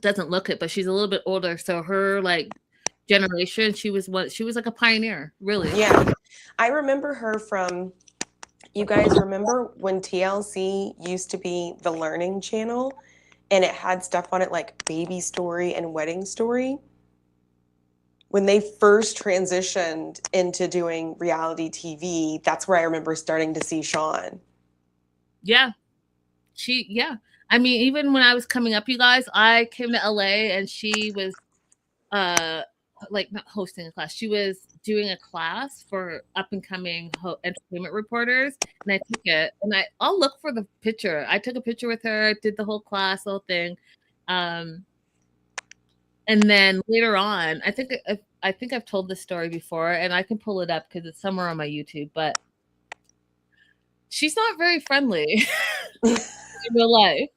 doesn't look it, but she's a little bit older. So her like generation, she was like a pioneer, really. Yeah. I remember her from, you guys remember when TLC used to be the Learning Channel and it had stuff on it like Baby Story and Wedding Story? When they first transitioned into doing reality TV, that's where I remember starting to see Sean. Yeah. I mean, even when I was coming up, you guys, I came to LA and she was like not hosting a class. She was doing a class for up and coming entertainment reporters, and I took it. And I'll look for the picture. I took a picture with her, did the whole class, whole thing. And then later on, I think I've told this story before, and I can pull it up because it's somewhere on my YouTube. But she's not very friendly in real life.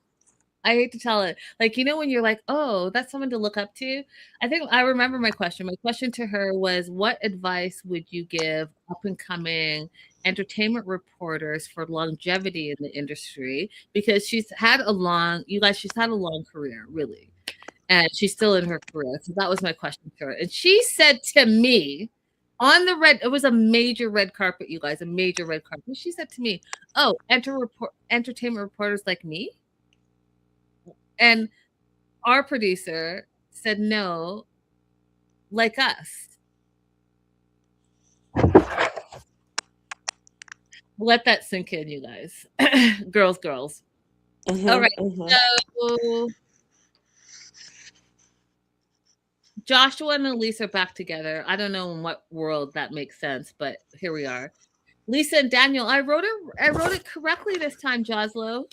I hate to tell it. Like, you know, when you're like, oh, that's someone to look up to. I think I remember my question. My question to her was, what advice would you give up and coming entertainment reporters for longevity in the industry? Because she's had a long, you guys, she's had a long career, really. And she's still in her career. So that was my question to her. And she said to me on the red, it was a major red carpet, you guys, a major red carpet. She said to me, oh, entertainment reporters like me? And our producer said, no, like us. Let that sink in, you guys. Girls. Mm-hmm, All right. mm-hmm. So Joshua and Elise are back together. I don't know in what world that makes sense, but here we are. Lisa and Daniel, I wrote it correctly this time, Joslo.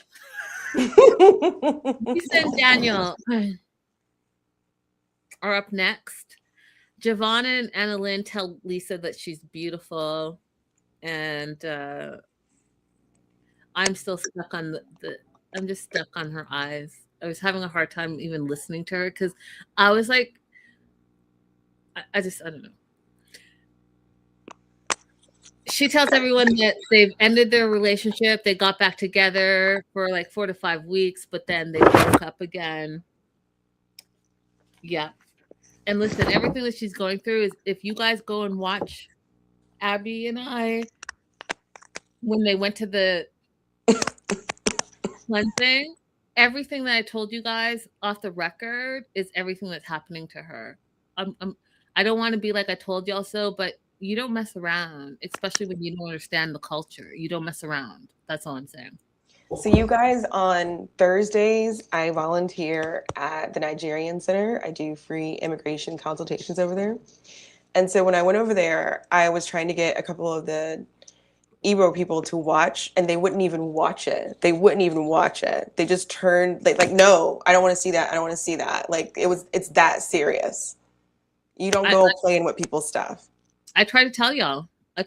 Lisa and Daniel are up next. Giovanna and Annalyn tell Lisa that she's beautiful, and I'm still stuck on I'm just stuck on her eyes. I was having a hard time even listening to her because I was like, I don't know. She tells everyone that they've ended their relationship. They got back together for like 4 to 5 weeks, but then they broke up again. Yeah. And listen, everything that she's going through is, if you guys go and watch Abby and I, when they went to the cleansing, everything that I told you guys off the record is everything that's happening to her. I don't want to be like I told y'all so, but you don't mess around, especially when you don't understand the culture. You don't mess around. That's all I'm saying. So you guys, on Thursdays, I volunteer at the Nigerian Center. I do free immigration consultations over there. And so when I went over there, I was trying to get a couple of the Igbo people to watch, and they wouldn't even watch it. They wouldn't even watch it. They just turned like, no, I don't want to see that. I don't want to see that. Like it's that serious. You don't go playing with people's stuff. I try to tell y'all. I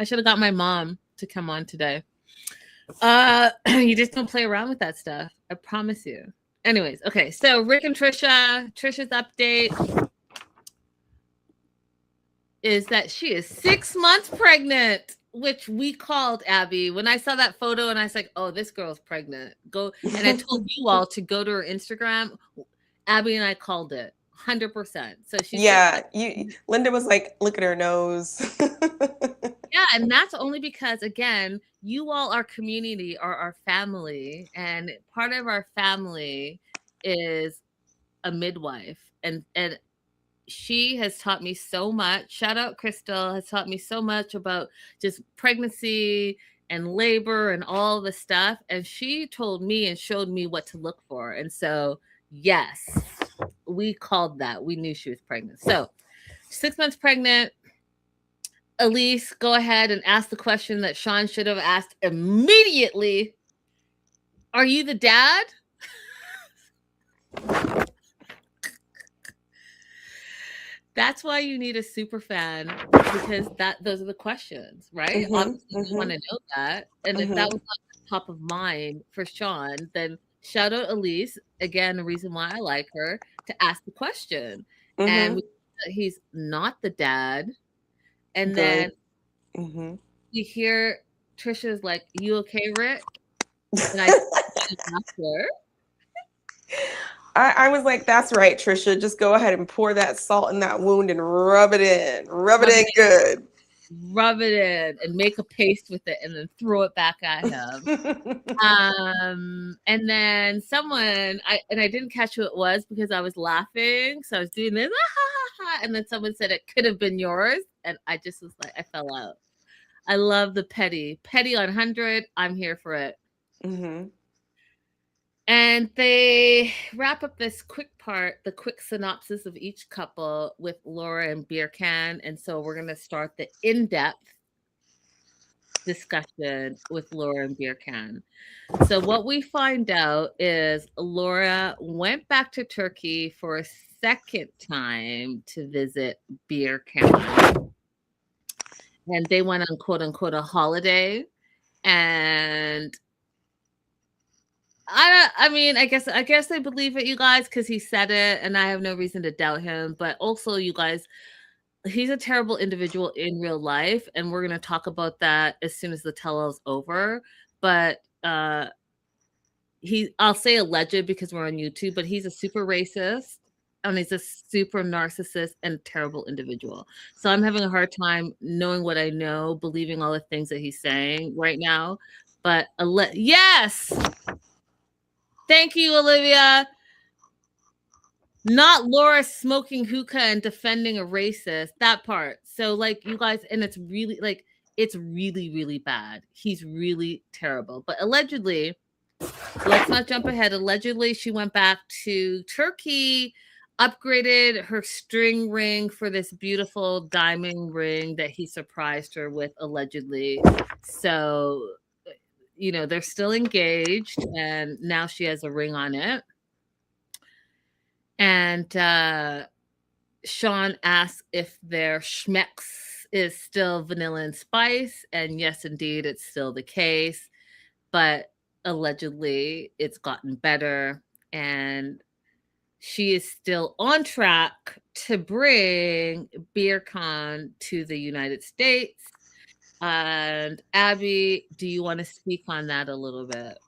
should have got my mom to come on today. You just don't play around with that stuff. I promise you. Anyways, okay. So Rick and Trisha's update is that she is 6 months pregnant, which we called, Abby. When I saw that photo and I was like, oh, this girl's pregnant. Go. And I told you all to go to her Instagram. Abby and I called it 100%. So she's Linda was like, look at her nose. Yeah, and that's only because, again, you all, our community, are our family, and part of our family is a midwife, and she has taught me so much. Shout out Crystal, has taught me so much about just pregnancy and labor and all the stuff, and she told me and showed me what to look for. And so, yes, we called that. We knew she was pregnant. So 6 months pregnant. Elise, go ahead and ask the question that Sean should have asked immediately. Are you the dad? That's why you need a super fan, because those are the questions, right? Obviously, you want to know that. And if that was not top of mind for Sean, then shout out Elise, again, the reason why I like her, to ask the question. And he's not the dad. And then you hear Trisha's like, you okay, Rick? And I was like, that's right, Trisha. Just go ahead and pour that salt in that wound and rub it in. Rub it in good. Rub it in and make a paste with it and then throw it back at him. And then someone, I didn't catch who it was because I was laughing. So I was doing this, and then someone said it could have been yours. And I just was like, I fell out. I love the petty on 100. I'm here for it. And they wrap up this quick part, the quick synopsis of each couple with Laura and Beer Can. And so we're going to start the in-depth discussion with Laura and Beer Can. So what we find out is Laura went back to Turkey for a second time to visit Beer Can. And they went on, quote unquote, a holiday. And I mean, I guess I believe it, you guys, because he said it, and I have no reason to doubt him. But also, you guys, he's a terrible individual in real life, and we're gonna talk about that as soon as the tell-all's over. But I'll say alleged because we're on YouTube, but he's a super racist and he's a super narcissist and terrible individual. So I'm having a hard time knowing what I know, believing all the things that he's saying right now. But yes, thank you, Olivia. Not Laura smoking hookah and defending a racist. That part. So like you guys, and it's really really bad. He's really terrible. But allegedly, let's not jump ahead. Allegedly, she went back to Turkey, upgraded her string ring for this beautiful diamond ring that he surprised her with, allegedly. So, they're still engaged, and now she has a ring on it. And Sean asked if their schmex is still vanilla and spice. And yes, indeed, it's still the case. But allegedly, it's gotten better. And she is still on track to bring BeerCon to the United States. And Abby, do you want to speak on that a little bit?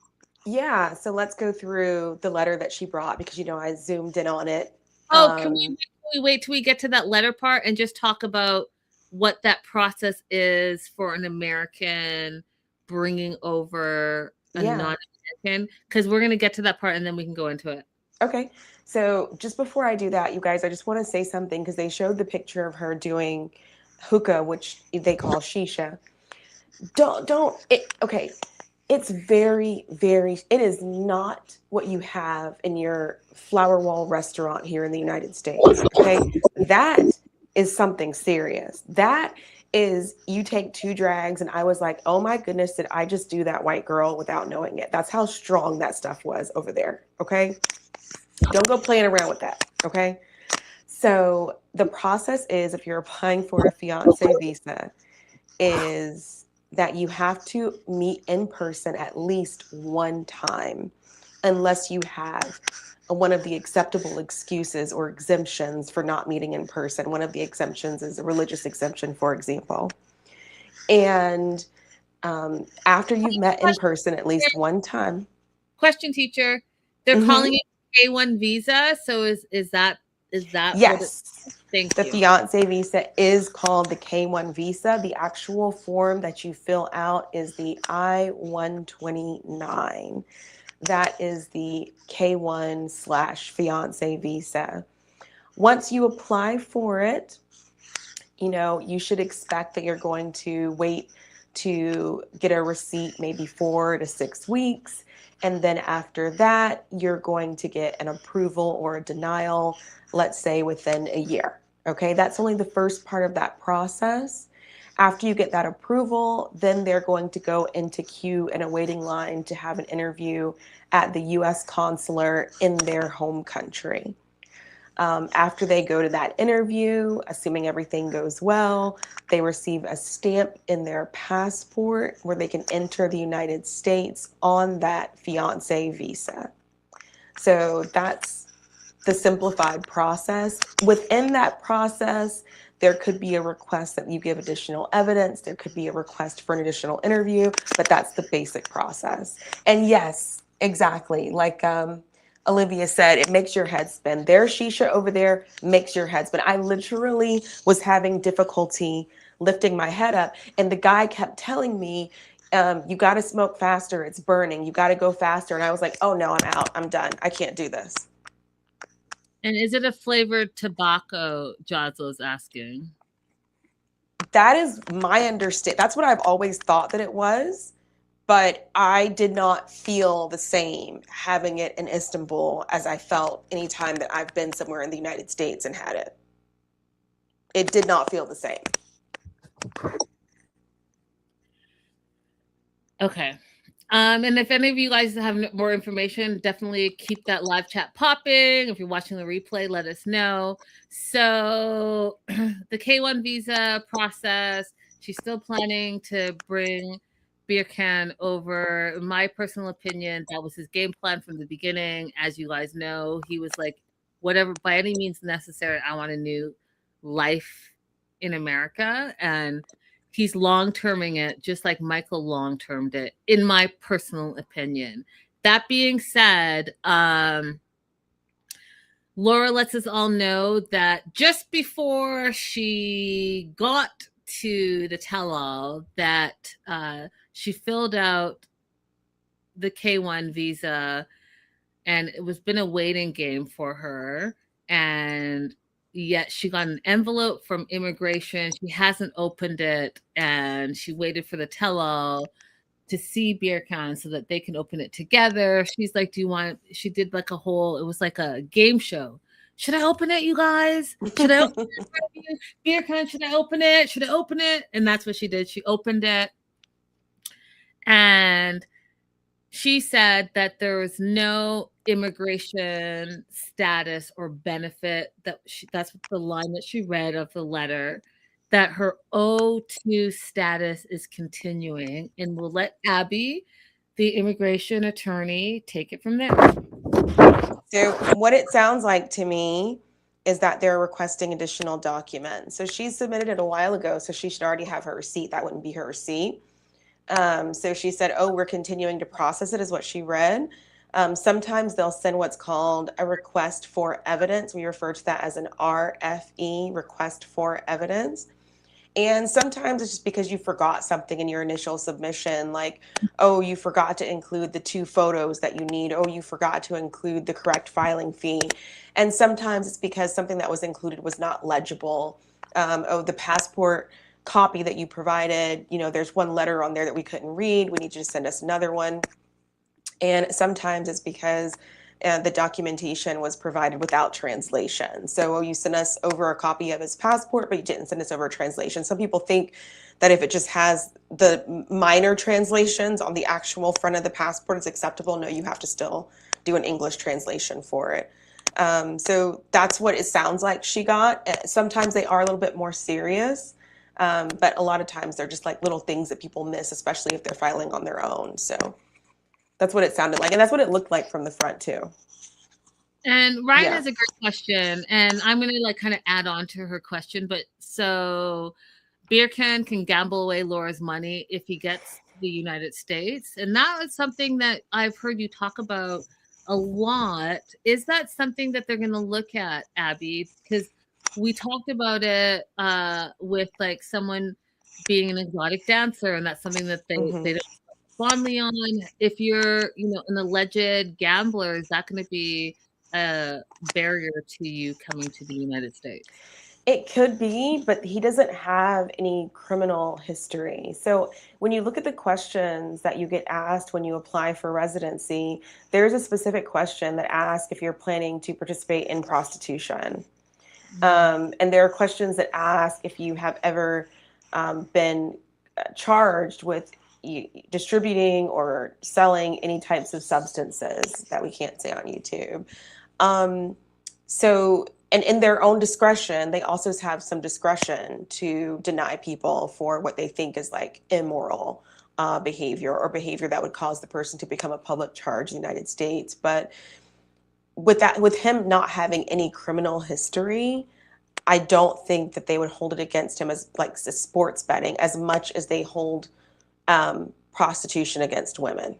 Yeah, so let's go through the letter that she brought because I zoomed in on it. Oh, can we wait till we get to that letter part and just talk about what that process is for an American bringing over a non-American? Because we're going to get to that part and then we can go into it. Okay. So just before I do that, you guys, I just want to say something because they showed the picture of her doing hookah, which they call shisha. Okay. It's very, very, it is not what you have in your flower wall restaurant here in the United States. Okay. That is something serious. That is, you take 2 drags, and I was like, oh my goodness, did I just do that, white girl, without knowing it? That's how strong that stuff was over there. Okay. Don't go playing around with that. Okay. So the process is, if you're applying for a fiance visa, is that you have to meet in person at least one time, unless you have one of the acceptable excuses or exemptions for not meeting in person. One of the exemptions is a religious exemption, for example. And after you've met in person at least one time. Question, teacher. They're calling it K1 visa. So is that yes? Thank the you. Fiance visa is called the K1 visa. The actual form that you fill out is the I-129. That is the K1/fiance visa. Once you apply for it, you should expect that you're going to wait to get a receipt maybe 4 to 6 weeks. And then after that, you're going to get an approval or a denial, let's say within a year. Okay, that's only the first part of that process. After you get that approval, then they're going to go into queue in a waiting line to have an interview at the U.S. consulate in their home country. After they go to that interview, assuming everything goes well, they receive a stamp in their passport where they can enter the United States on that fiance visa. So that's the simplified process. Within that process, there could be a request that you give additional evidence. There could be a request for an additional interview, but that's the basic process. And yes, exactly. Like Olivia said, it makes your head spin. Their shisha over there makes your head spin. I literally was having difficulty lifting my head up, and the guy kept telling me, you got to smoke faster. It's burning. You got to go faster. And I was like, oh no, I'm out. I'm done. I can't do this. And is it a flavored tobacco? Jazzo's asking. That is my understanding. That's what I've always thought that it was, but I did not feel the same having it in Istanbul as I felt anytime that I've been somewhere in the United States and had it. It did not feel the same. Okay. And if any of you guys have more information, definitely keep that live chat popping. If you're watching the replay, let us know. So the K1 visa process, she's still planning to bring beer can over, in my personal opinion, that was his game plan from the beginning. As you guys know, he was like, whatever, by any means necessary, I want a new life in America. And he's long-terming it just like Michael long-termed it, in my personal opinion. That being said, Laura lets us all know that just before she got to the tell-all, that she filled out the K1 visa, and it was been a waiting game for her. And yet she got an envelope from immigration. She hasn't opened it, and she waited for the tell-all to see Beer Can so that they can open it together. She's like, do you want, she did like a whole, it was like a game show. Should I open it, you guys? Should I open it? Beer Can, should I open it? Should I open it? And that's what she did. She opened it. And she said that there was no immigration status or benefit. That's the line that she read of the letter, that her O2 status is continuing, and we'll let Abby, the immigration attorney, take it from there. So what it sounds like to me is that they're requesting additional documents. So she submitted it a while ago, so she should already have her receipt. That wouldn't be her receipt. So she said, oh, we're continuing to process it, is what she read. Sometimes they'll send what's called a request for evidence. We refer to that as an RFE, request for evidence. And sometimes it's just because you forgot something in your initial submission, like, oh, you forgot to include the 2 photos that you need. Oh, you forgot to include the correct filing fee. And sometimes it's because something that was included was not legible. Oh, the passport copy that you provided, you know, there's one letter on there that we couldn't read. We need you to send us another one. And sometimes it's because the documentation was provided without translation. So you sent us over a copy of his passport, but you didn't send us over a translation. Some people think that if it just has the minor translations on the actual front of the passport, it's acceptable. No, you have to still do an English translation for it. So that's what it sounds like she got. Sometimes they are a little bit more serious, but a lot of times they're just like little things that people miss, especially if they're filing on their own. So that's what it sounded like. And that's what it looked like from the front too. And Ryan has a great question. And I'm going to like kind of add on to her question. But so Beer Can gamble away Laura's money if he gets to the United States. And that is something that I've heard you talk about a lot. Is that something that they're going to look at, Abby? Because we talked about it with like someone being an exotic dancer, and that's something that they don't fondly on. If you're, you know, an alleged gambler, is that going to be a barrier to you coming to the United States? It could be, but he doesn't have any criminal history. So when you look at the questions that you get asked when you apply for residency, there's a specific question that asks if you're planning to participate in prostitution. And there are questions that ask if you have ever been charged with distributing or selling any types of substances that we can't say on YouTube. So, and in their own discretion, they also have some discretion to deny people for what they think is like immoral behavior or behavior that would cause the person to become a public charge in the United States. But with that, with him not having any criminal history, I don't think that they would hold it against him as like sports betting as much as they hold prostitution against women.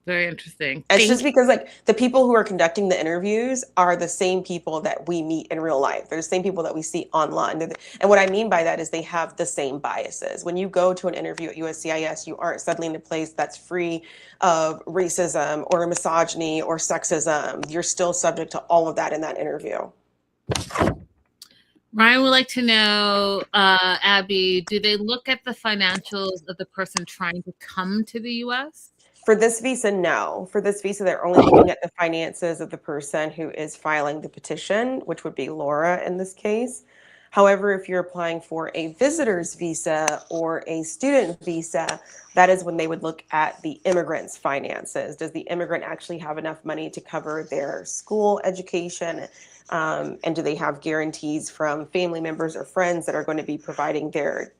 Very interesting. It's just because like the people who are conducting the interviews are the same people that we meet in real life. They're the same people that we see online. And what I mean by that is they have the same biases. When you go to an interview at USCIS, you aren't suddenly in a place that's free of racism or misogyny or sexism. You're still subject to all of that in that interview. Ryan would like to know, Abby, do they look at the financials of the person trying to come to the U.S.? For this visa, no. For this visa, they're only looking at the finances of the person who is filing the petition, which would be Laura in this case. However, if you're applying for a visitor's visa or a student visa, that is when they would look at the immigrant's finances. Does the immigrant actually have enough money to cover their school education? And do they have guarantees from family members or friends that are going to be providing their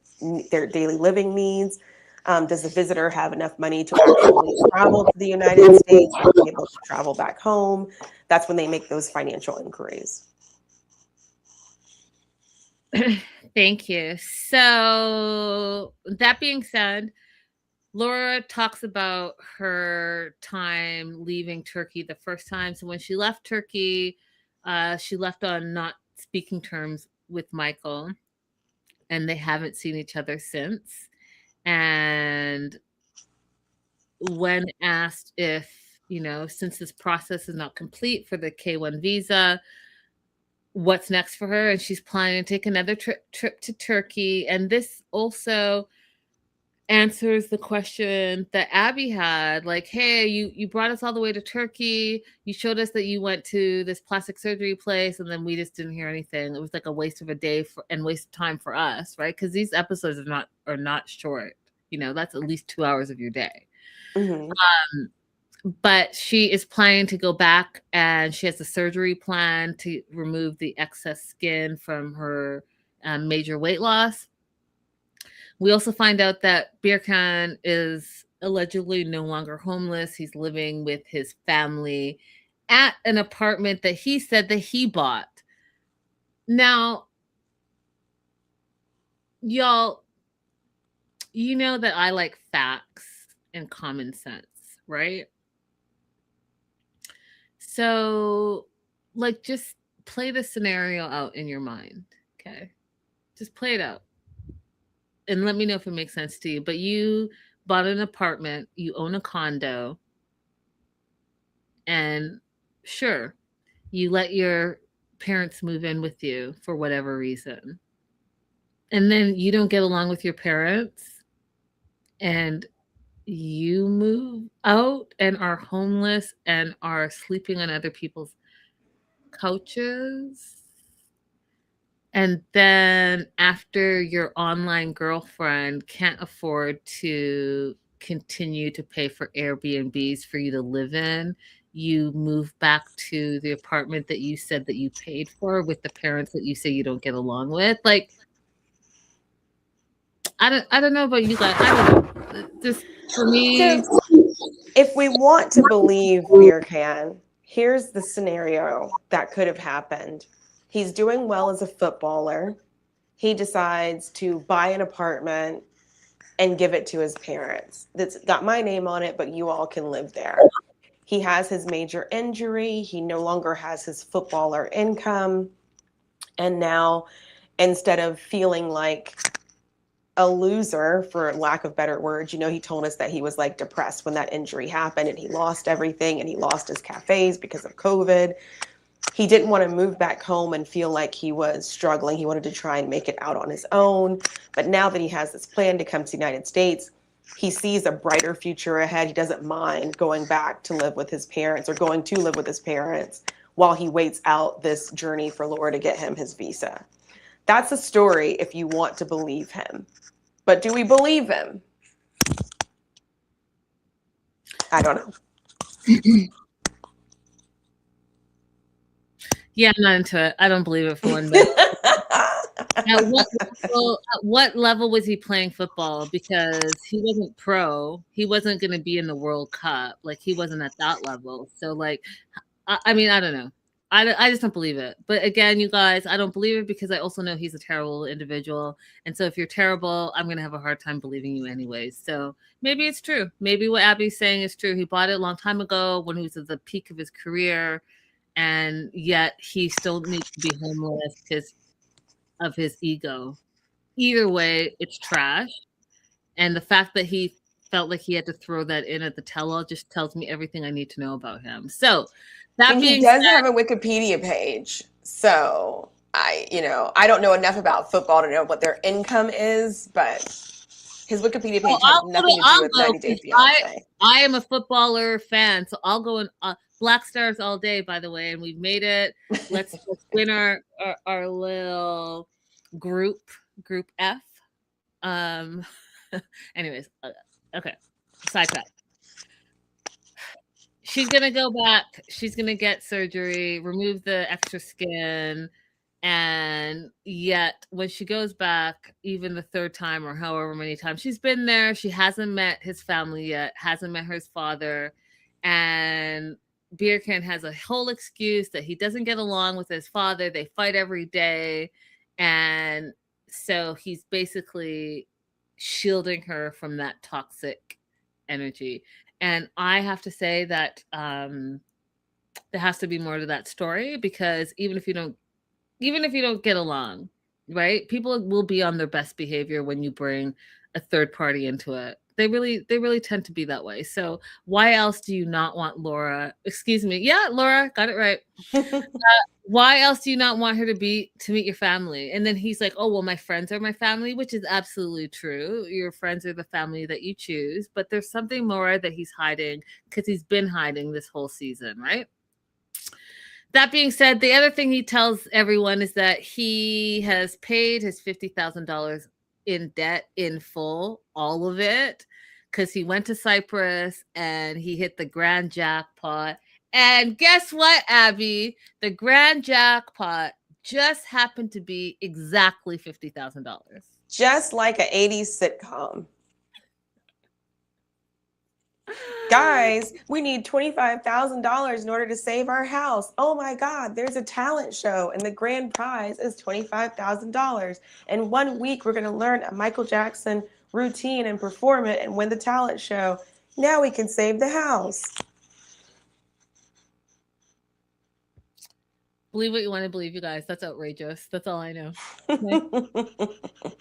their daily living needs? Does the visitor have enough money to actually travel to the United States and be able to travel back home? That's when they make those financial inquiries. Thank you. So that being said, Laura talks about her time leaving Turkey the first time. So when she left Turkey, she left on not speaking terms with Michael, and they haven't seen each other since. And when asked if, since this process is not complete for the K1 visa, what's next for her, and she's planning to take another trip to Turkey. And this also answers the question that Abby had, like, hey, you brought us all the way to Turkey, you showed us that you went to this plastic surgery place, and then we just didn't hear anything. It was like a waste of a day and waste of time for us, right? Because these episodes are not short. That's at least 2 hours of your day. Mm-hmm. But she is planning to go back, and she has a surgery plan to remove the excess skin from her major weight loss. We also find out that Birkan is allegedly no longer homeless. He's living with his family at an apartment that he said that he bought. Now, y'all, you know that I like facts and common sense, right? So, like, just play the scenario out in your mind, okay? Just play it out and let me know if it makes sense to you. But you bought an apartment, you own a condo, and sure, you let your parents move in with you for whatever reason. And then you don't get along with your parents, and you move out and are homeless and are sleeping on other people's couches. And then after your online girlfriend can't afford to continue to pay for Airbnbs for you to live in, you move back to the apartment that you said that you paid for with the parents that you say you don't get along with. Like, I don't know about you guys. I don't know. Just for me. So, if we want to believe Birkan, here's the scenario that could have happened. He's doing well as a footballer. He decides to buy an apartment and give it to his parents. That's got my name on it, but you all can live there. He has his major injury. He no longer has his footballer income. And now, instead of feeling like a loser, for lack of better words, he told us that he was like depressed when that injury happened and he lost everything and he lost his cafes because of COVID. He didn't want to move back home and feel like he was struggling. He wanted to try and make it out on his own. But now that he has this plan to come to the United States, he sees a brighter future ahead. He doesn't mind going back to live with his parents, or going to live with his parents, while he waits out this journey for Laura to get him his visa. That's a story if you want to believe him. But do we believe him? I don't know. Yeah, I'm not into it. I don't believe it for one bit. At what level was he playing football? Because he wasn't pro. He wasn't going to be in the World Cup. Like, he wasn't at that level. So, like, I mean, I don't know. I just don't believe it. But again, you guys, I don't believe it because I also know he's a terrible individual. And so if you're terrible, I'm going to have a hard time believing you anyways. So maybe it's true. Maybe what Abby's saying is true. He bought it a long time ago when he was at the peak of his career, and yet he still needs to be homeless because of his ego. Either way, it's trash. And the fact that he felt like he had to throw that in at the tell-all just tells me everything I need to know about him. So that being he does said, have a Wikipedia page. So I don't know enough about football to know what their income is, but his Wikipedia page has nothing to do with 90 Day Fiance. I am a footballer fan, so I'll go in Black Stars all day, by the way, and we've made it. Let's win our little group F. Anyways, okay. Sidetrack. She's gonna go back. She's gonna get surgery, remove the extra skin, And yet, when she goes back, even the third time or however many times she's been there, she hasn't met his family yet, hasn't met his father. And Birkin has a whole excuse that he doesn't get along with his father. They fight every day. And so he's basically shielding her from that toxic energy. And I have to say that there has to be more to that story, because even if you don't get along, right? People will be on their best behavior when you bring a third party into it. They really tend to be that way. So why else do you not want Laura? Excuse me. Yeah, Laura, got it right. Why else do you not want her to meet your family? And then he's like, "Oh, well, my friends are my family," which is absolutely true. Your friends are the family that you choose, but there's something more that he's hiding, because he's been hiding this whole season, right? That being said, the other thing he tells everyone is that he has paid his $50,000 in debt in full, all of it, because he went to Cyprus and he hit the grand jackpot. And guess what, Abby? The grand jackpot just happened to be exactly $50,000. Just like an 80s sitcom. Guys, we need $25,000 in order to save our house. Oh my God, there's a talent show and the grand prize is $25,000. In 1 week, we're going to learn a Michael Jackson routine and perform it and win the talent show. Now we can save the house. Believe what you want to believe, you guys. That's outrageous. That's all I know. Okay?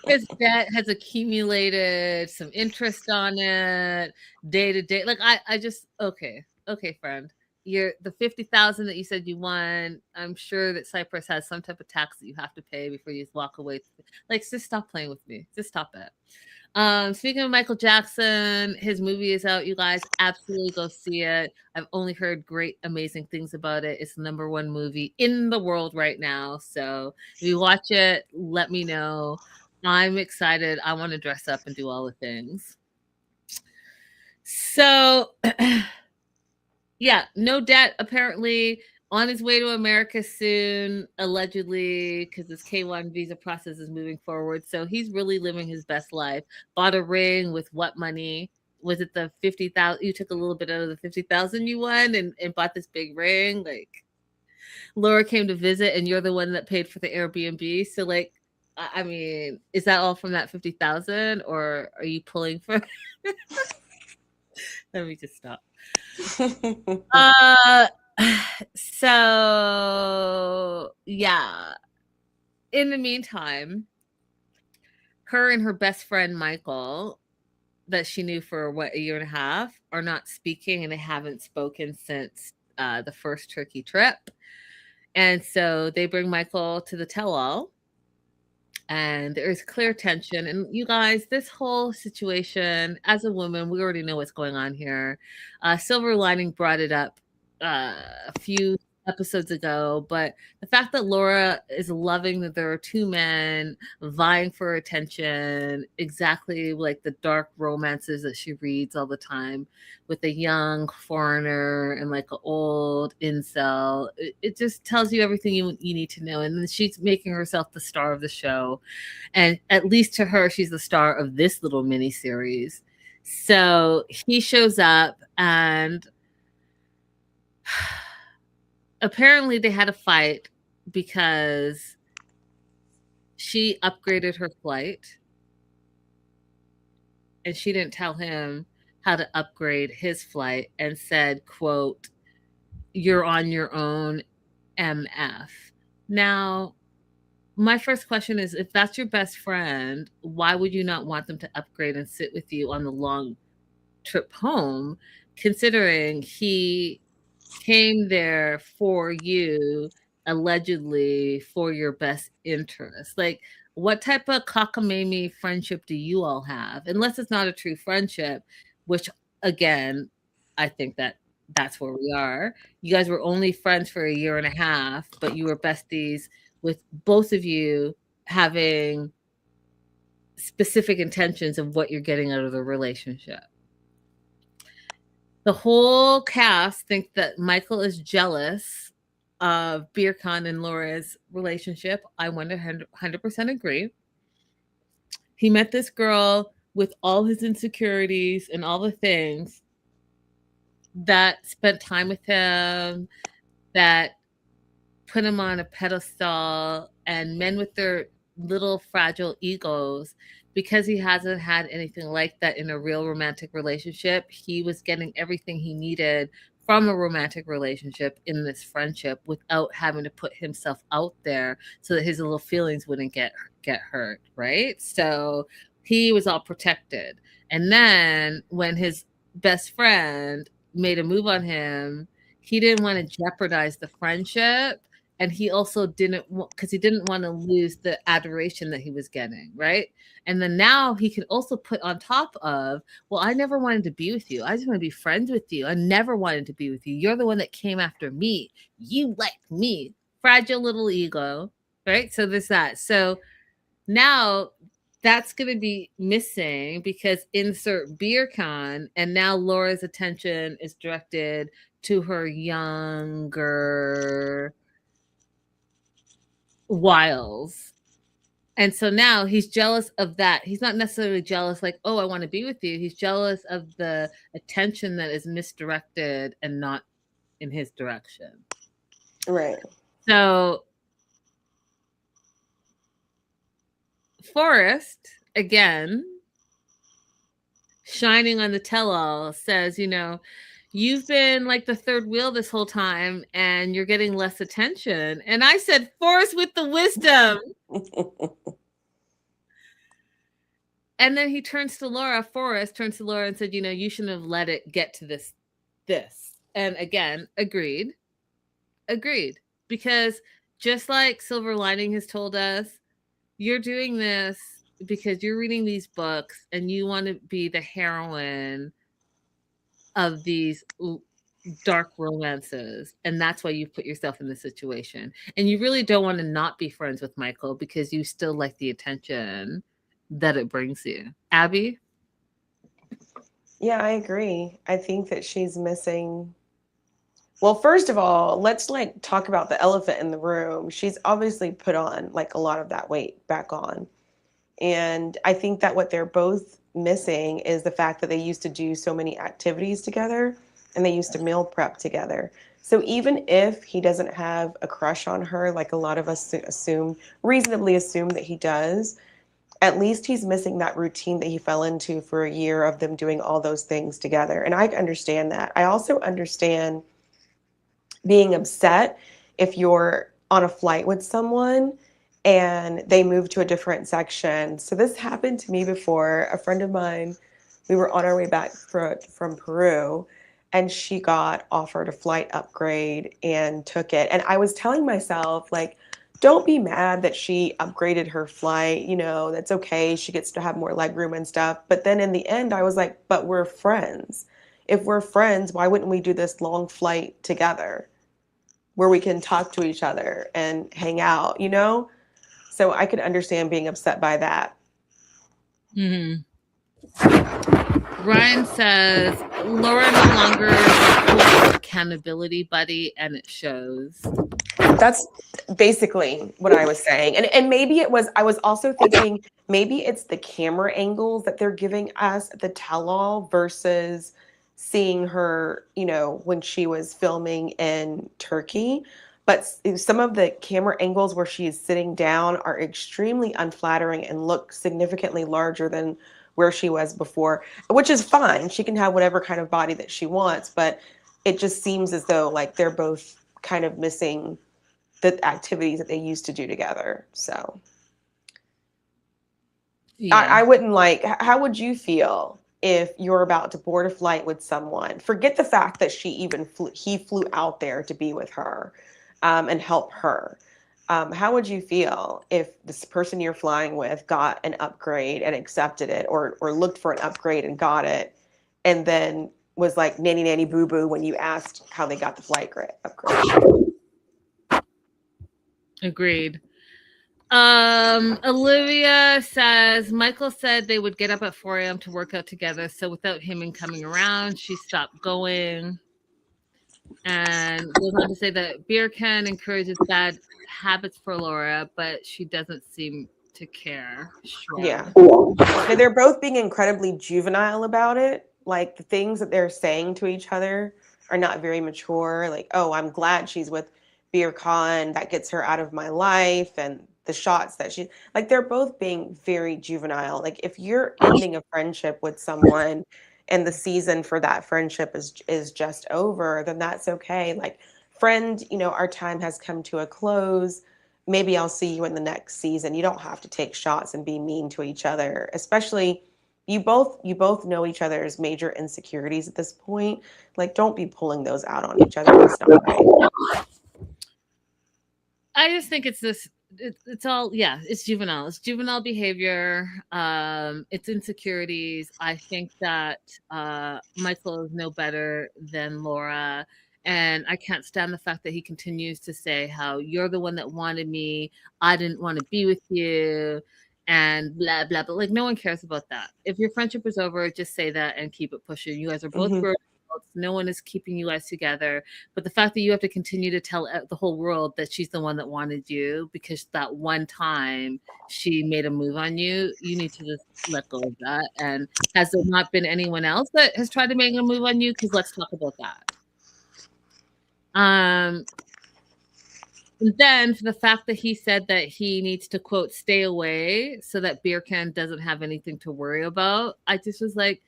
His debt has accumulated, some interest on it, day to day. Like I just okay, friend. You're the 50,000 that you said you won. I'm sure that Cyprus has some type of tax that you have to pay before you just walk away. Like, just stop playing with me. Just stop it. Speaking of Michael Jackson, his movie is out. You guys absolutely go see it. I've only heard great, amazing things about it. It's the #1 movie in the world right now. So if you watch it, let me know. I'm excited. I want to dress up and do all the things. So, yeah, no debt apparently. On his way to America soon, allegedly, because his K1 visa process is moving forward. So he's really living his best life. Bought a ring with what money? Was it the 50,000? You took a little bit out of the 50,000 you won and bought this big ring. Like, Laura came to visit, and you're the one that paid for the Airbnb. So, like, I mean, is that all from that 50,000, or are you pulling for? Let me just stop. So yeah. In the meantime, her and her best friend Michael, that she knew for a year and a half, are not speaking, and they haven't spoken since the first Turkey trip. And so they bring Michael to the tell-all, and there is clear tension. And you guys, this whole situation, as a woman, we already know what's going on here. Silver Lining brought it up a few episodes ago, but the fact that Laura is loving that there are two men vying for attention, exactly like the dark romances that she reads all the time with a young foreigner and like an old incel, it just tells you everything you need to know. And then she's making herself the star of the show, and at least to her, she's the star of this little mini series. So he shows up, and apparently they had a fight because she upgraded her flight and she didn't tell him how to upgrade his flight, and said, quote, "You're on your own, MF." Now, my first question is, if that's your best friend, why would you not want them to upgrade and sit with you on the long trip home, considering he came there for you, allegedly for your best interest? Like, what type of cockamamie friendship do you all have? Unless it's not a true friendship, which, again, I think that's where we are. You guys were only friends for a year and a half, but you were besties, with both of you having specific intentions of what you're getting out of the relationship. The whole cast think that Michael is jealous of BeerCon and Laura's relationship. I 100% agree. He met this girl with all his insecurities and all the things that spent time with him, that put him on a pedestal, and men with their little fragile egos, because he hasn't had anything like that in a real romantic relationship. He was getting everything he needed from a romantic relationship in this friendship without having to put himself out there so that his little feelings wouldn't get hurt, right? So he was all protected. And then when his best friend made a move on him, he didn't want to jeopardize the friendship, and he also didn't, because he didn't want to lose the adoration that he was getting, right? And then now he can also put on top of, well, I never wanted to be with you. I just want to be friends with you. I never wanted to be with you. You're the one that came after me. You like me. Fragile little ego, right? So there's that. So now that's going to be missing, because insert BeerCon, and now Laura's attention is directed to her younger wiles. And so now he's jealous of that. He's not necessarily jealous like, oh, I want to be with you. He's jealous of the attention that is misdirected and not in his direction. Right. So Forrest, again, shining on the tell-all, says, you've been like the third wheel this whole time and you're getting less attention. And I said, Forrest with the wisdom. And then he turns to Laura, Forrest turns to Laura and said, you shouldn't have let it get to this. And again, agreed. Because just like Silver Lining has told us, you're doing this because you're reading these books and you want to be the heroine of these dark romances, and that's why you put yourself in this situation. And you really don't want to not be friends with Michael because you still like the attention that it brings you. Abby? Yeah, I agree. I think that she's missing. Well, first of all, let's talk about the elephant in the room. She's obviously put on a lot of that weight back on. And I think that what they're both missing is the fact that they used to do so many activities together and they used to meal prep together. So even if he doesn't have a crush on her, like a lot of us reasonably assume that he does, at least he's missing that routine that he fell into for a year of them doing all those things together. And I understand that. I also understand being upset if you're on a flight with someone and they move to a different section. So this happened to me before. A friend of mine, we were on our way back from Peru, and she got offered a flight upgrade and took it. And I was telling myself, don't be mad that she upgraded her flight. That's okay. She gets to have more legroom and stuff. But then in the end, I was like, but we're friends. If we're friends, why wouldn't we do this long flight together where we can talk to each other and hang out, So I could understand being upset by that. Mm-hmm. Ryan says, Laura no longer is a accountability buddy, and it shows. That's basically what I was saying. And maybe I was also thinking, maybe it's the camera angles that they're giving us, the tell-all, versus seeing her, when she was filming in Turkey. But some of the camera angles where she is sitting down are extremely unflattering and look significantly larger than where she was before, which is fine. She can have whatever kind of body that she wants, but it just seems as though they're both kind of missing the activities that they used to do together. So yeah. I wouldn't how would you feel if you're about to board a flight with someone? Forget the fact that he flew out there to be with her and help her. How would you feel if this person you're flying with got an upgrade and accepted it, or looked for an upgrade and got it, and then was like nanny boo boo when you asked how they got the flight upgrade? Agreed. Olivia says, Michael said they would get up at 4 a.m. to work out together. So without him coming around, she stopped going. and goes on to say that beer can encourages bad habits for Laura, but she doesn't seem to care. Yeah. Shrug. And they're both being incredibly juvenile about it. Like the things that they're saying to each other are not very mature. Like, oh, I'm glad she's with Beer Khan. That gets her out of my life. And the shots that she, like, they're both being very juvenile. Like, if you're ending a friendship with someone and the season for that friendship is just over, then that's okay. Like, friend, our time has come to a close. Maybe I'll see you in the next season. You don't have to take shots and be mean to each other, especially you both know each other's major insecurities at this point. Like, don't be pulling those out on each other. That's not right. I just think it's this. It's all, yeah. It's juvenile. It's juvenile behavior. It's insecurities. I think that Michael is no better than Laura, and I can't stand the fact that he continues to say how you're the one that wanted me. I didn't want to be with you, and blah blah. But like, no one cares about that. If your friendship is over, just say that and keep it pushing. You guys are both Hmm. grown adults. No one is keeping you guys together. But the fact that you have to continue to tell the whole world that she's the one that wanted you because that one time she made a move on you, you need to just let go of that. And has there not been anyone else that has tried to make a move on you? Because let's talk about that. And then for the fact that he said that he needs to, quote, stay away so that Beer Can doesn't have anything to worry about, I just was like,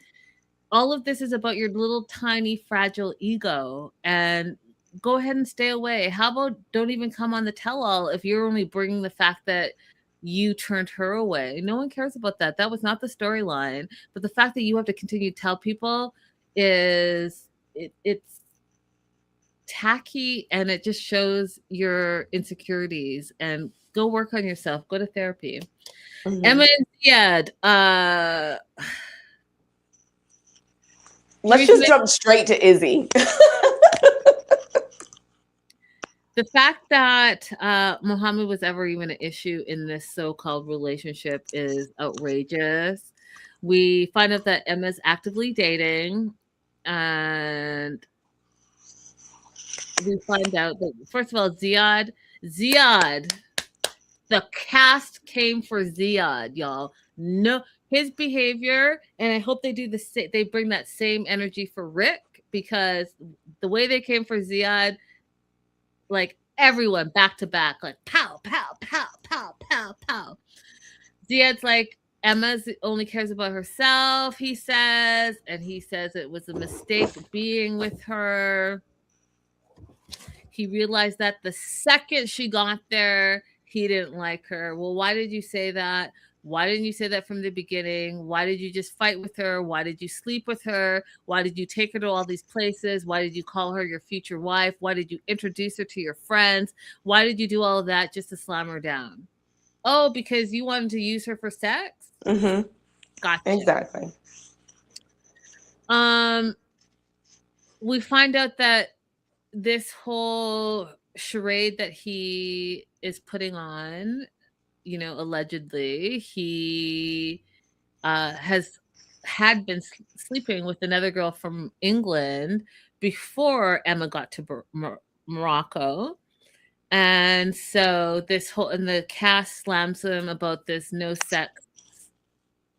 all of this is about your little tiny fragile ego, and go ahead and stay away. How about don't even come on the tell-all if you're only bringing the fact that you turned her away? No one cares about that. That was not the storyline. But the fact that you have to continue to tell people is it's tacky, and it just shows your insecurities. And go work on yourself. Go to therapy. Hmm. Emma and Ziad, Let's just jump straight to Izzy. the fact that Muhammad was ever even an issue in this so-called relationship is outrageous. We find out that Emma's actively dating, and we find out that, first of all, Ziad, the cast came for Ziad, y'all. No, his behavior, and I hope they do the same. They bring that same energy for Rick, because the way they came for Ziad, like everyone back to back, like pow, pow, pow, pow, pow, pow. Ziad's like, Emma's only cares about herself, he says, and he says it was a mistake being with her. He realized that the second she got there, he didn't like her. Well, why did you say that? Why didn't you say that from the beginning? Why did you just fight with her? Why did you sleep with her? Why did you take her to all these places? Why did you call her your future wife? Why did you introduce her to your friends? Why did you do all of that just to slam her down? Oh, because you wanted to use her for sex? Hmm. Gotcha. Exactly. We find out that this whole charade that he is putting on, allegedly, he had been sleeping with another girl from England before Emma got to Morocco. And so and the cast slams him about this no sex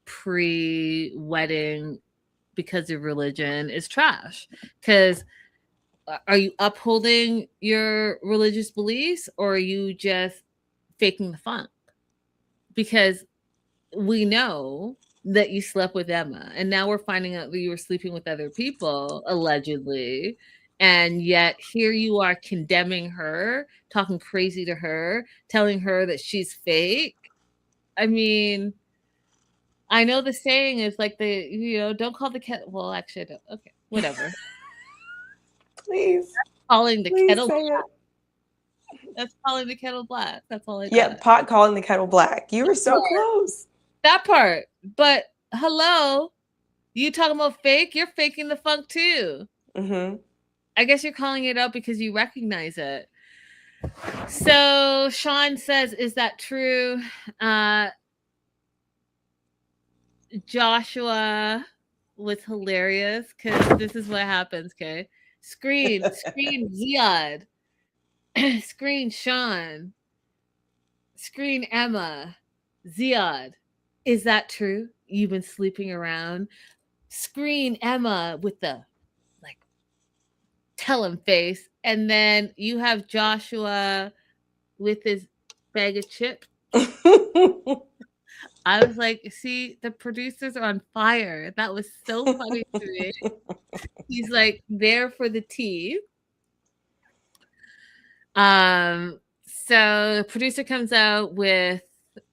pre-wedding because of religion is trash. Because are you upholding your religious beliefs, or are you just faking the funk? Because we know that you slept with Emma, and now we're finding out that you were sleeping with other people, allegedly. And yet here you are condemning her, talking crazy to her, telling her that she's fake. I mean, I know the saying is like don't call the kettle. Well, actually, I don't. Okay, whatever. Please. Calling the Please kettle say it. That's calling the kettle black. That's all I Yeah, got. pot calling the kettle black. You were so close. That part. But hello, you talking about fake? You're faking the funk too. Hmm. I guess you're calling it out because you recognize it. So Sean says, "Is that true?" Joshua was hilarious because this is what happens. Okay, Screen Ziad. Screen Sean. Screen Emma. Ziad. Is that true? You've been sleeping around. Screen Emma with the like tell him face. And then you have Joshua with his bag of chips. I was like, see, the producers are on fire. That was so funny to me. He's like there for the tea. So the producer comes out with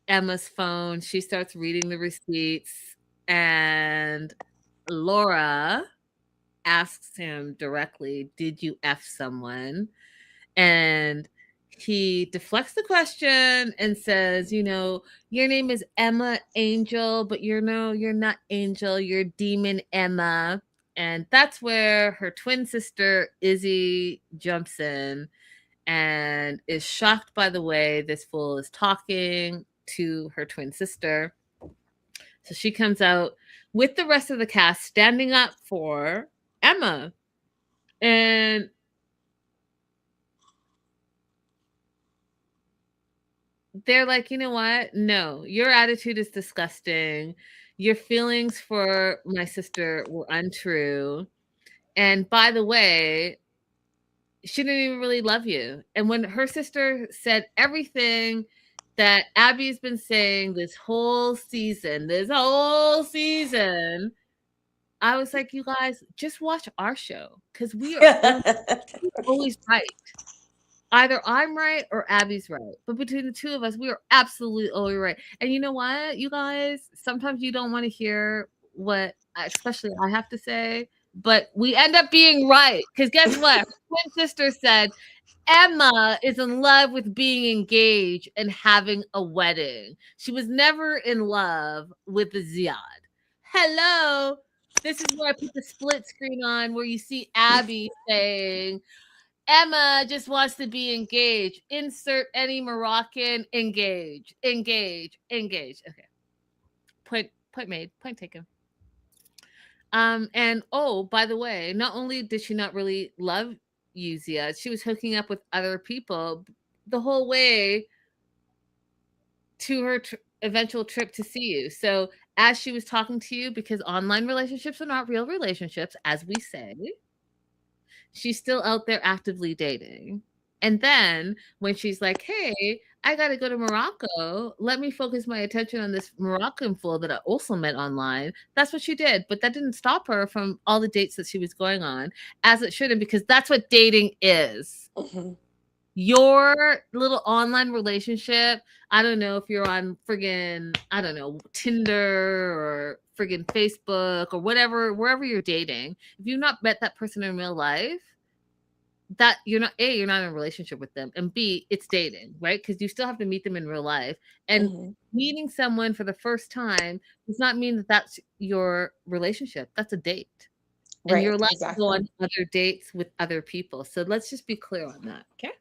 Emma's phone. She starts reading the receipts, and Laura asks him directly, "Did you F someone?" And he deflects the question and says, your name is Emma Angel, but you're not Angel, you're Demon Emma. And that's where her twin sister Izzy jumps in and is shocked by the way this fool is talking to her twin sister. So she comes out with the rest of the cast standing up for Emma. And they're like, you know what? No, your attitude is disgusting. Your feelings for my sister were untrue. And by the way, she didn't even really love you. And when her sister said everything that Abby's been saying this whole season, I was like, you guys, just watch our show because we are always right. Either I'm right or Abby's right. But between the two of us, we are absolutely always right. And you know what, you guys? Sometimes you don't want to hear what, especially I have to say, but we end up being right. Because guess what? Her twin sister said Emma is in love with being engaged and having a wedding. She was never in love with the Ziad. Hello. This is where I put the split screen on where you see Abby saying, Emma just wants to be engaged. Insert any Moroccan. Engage. Okay. Point made. Point taken. And oh, by the way, not only did she not really love you, Zia, she was hooking up with other people the whole way to her eventual trip to see you. So as she was talking to you, because online relationships are not real relationships, as we say, she's still out there actively dating. And then when she's like, hey, I got to go to Morocco, let me focus my attention on this Moroccan fool that I also met online. That's what she did. But that didn't stop her from all the dates that she was going on, as it shouldn't, because that's what dating is. Mm-hmm. Your little online relationship, I don't know if you're on friggin', I don't know, Tinder or friggin' Facebook or whatever, wherever you're dating, if you've not met that person in real life, that you're not in a relationship with them, and B, it's dating, right? Because you still have to meet them in real life. And meeting someone for the first time does not mean that that's your relationship. That's a date. And you're allowed to go on other dates with other people. So let's just be clear on that, okay?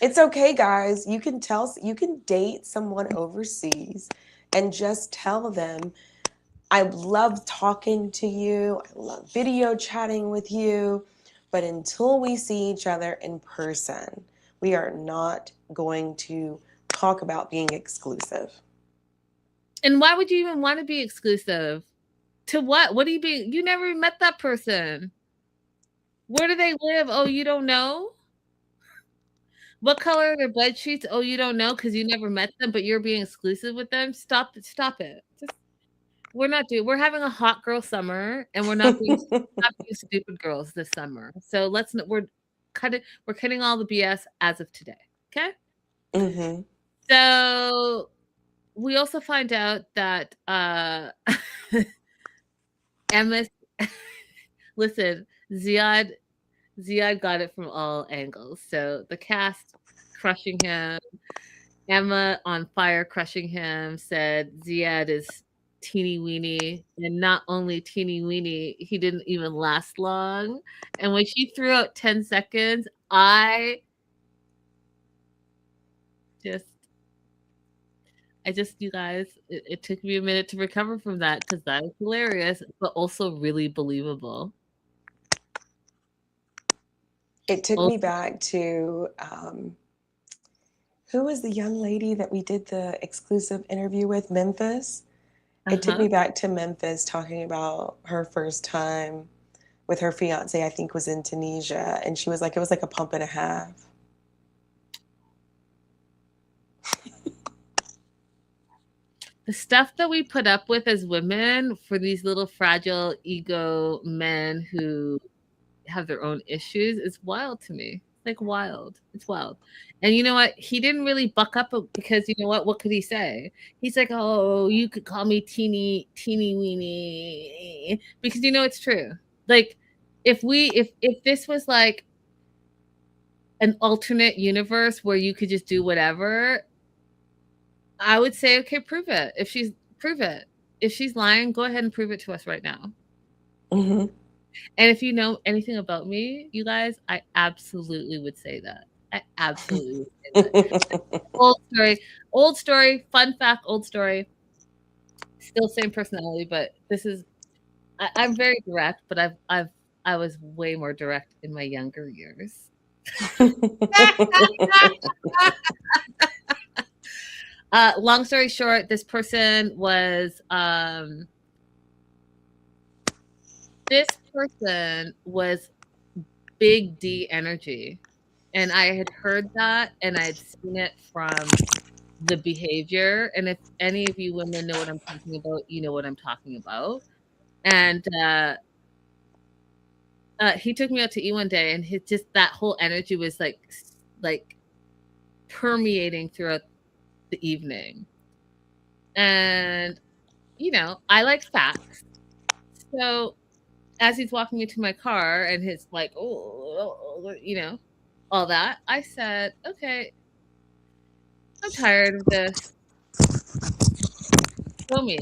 It's okay, guys. You can date someone overseas and just tell them, I love talking to you. I love video chatting with you. But until we see each other in person, we are not going to talk about being exclusive. And why would you even want to be exclusive? To what? What do you be? You never met that person. Where do they live? Oh, you don't know? What color are their bed sheets? Oh, you don't know because you never met them, but you're being exclusive with them? Stop it. We're having a hot girl summer, and we're not being stupid girls this summer. So we're cutting all the BS as of today. Okay? Mm-hmm. So we also find out that Emma, listen, Ziad got it from all angles. So the cast crushing him, Emma on fire crushing him, said Ziad is teeny weeny, and not only teeny weeny, he didn't even last long. And when she threw out 10 seconds, I just, you guys, it took me a minute to recover from that because that was hilarious, but also really believable. It took Old, me back to who was the young lady that we did the exclusive interview with? Memphis. It took uh-huh. me back to Memphis talking about her first time with her fiance, I think was in Tunisia. And she was like, it was like a pump and a half. The stuff that we put up with as women for these little fragile ego men who have their own issues is wild to me. Like wild. It's wild. And you know what? He didn't really buck up because you know what? What could he say? He's like, oh, you could call me teeny weeny. Because you know it's true. Like if this was like an alternate universe where you could just do whatever, I would say, okay, prove it. Prove it. If she's lying, go ahead and prove it to us right now. Mm-hmm. And if you know anything about me, you guys, I absolutely would say that. I absolutely would say that. Old story, fun fact, old story. Still same personality, but this is I'm very direct, but I was way more direct in my younger years. Long story short, this person was big D energy. And I had heard that and I'd seen it from the behavior. And if any of you women know what I'm talking about, you know what I'm talking about. And he took me out to eat one day, and just that whole energy was like permeating throughout the evening. And you know, I like facts. So as he's walking me to my car, and his like, oh, you know, all that, I said, okay, I'm tired of this. Show me.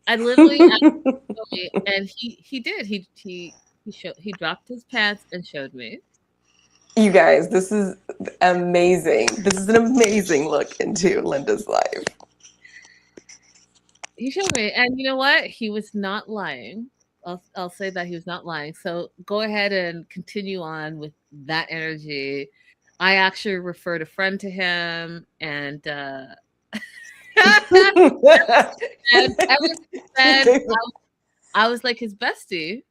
I literally asked him to show me, and he did. He dropped his pants and showed me. You guys, this is amazing. This is an amazing look into Linda's life. He showed me, and you know what? He was not lying. I'll say that he was not lying. So go ahead and continue on with that energy. I actually referred a friend to him, and and ever since then, I was like his bestie.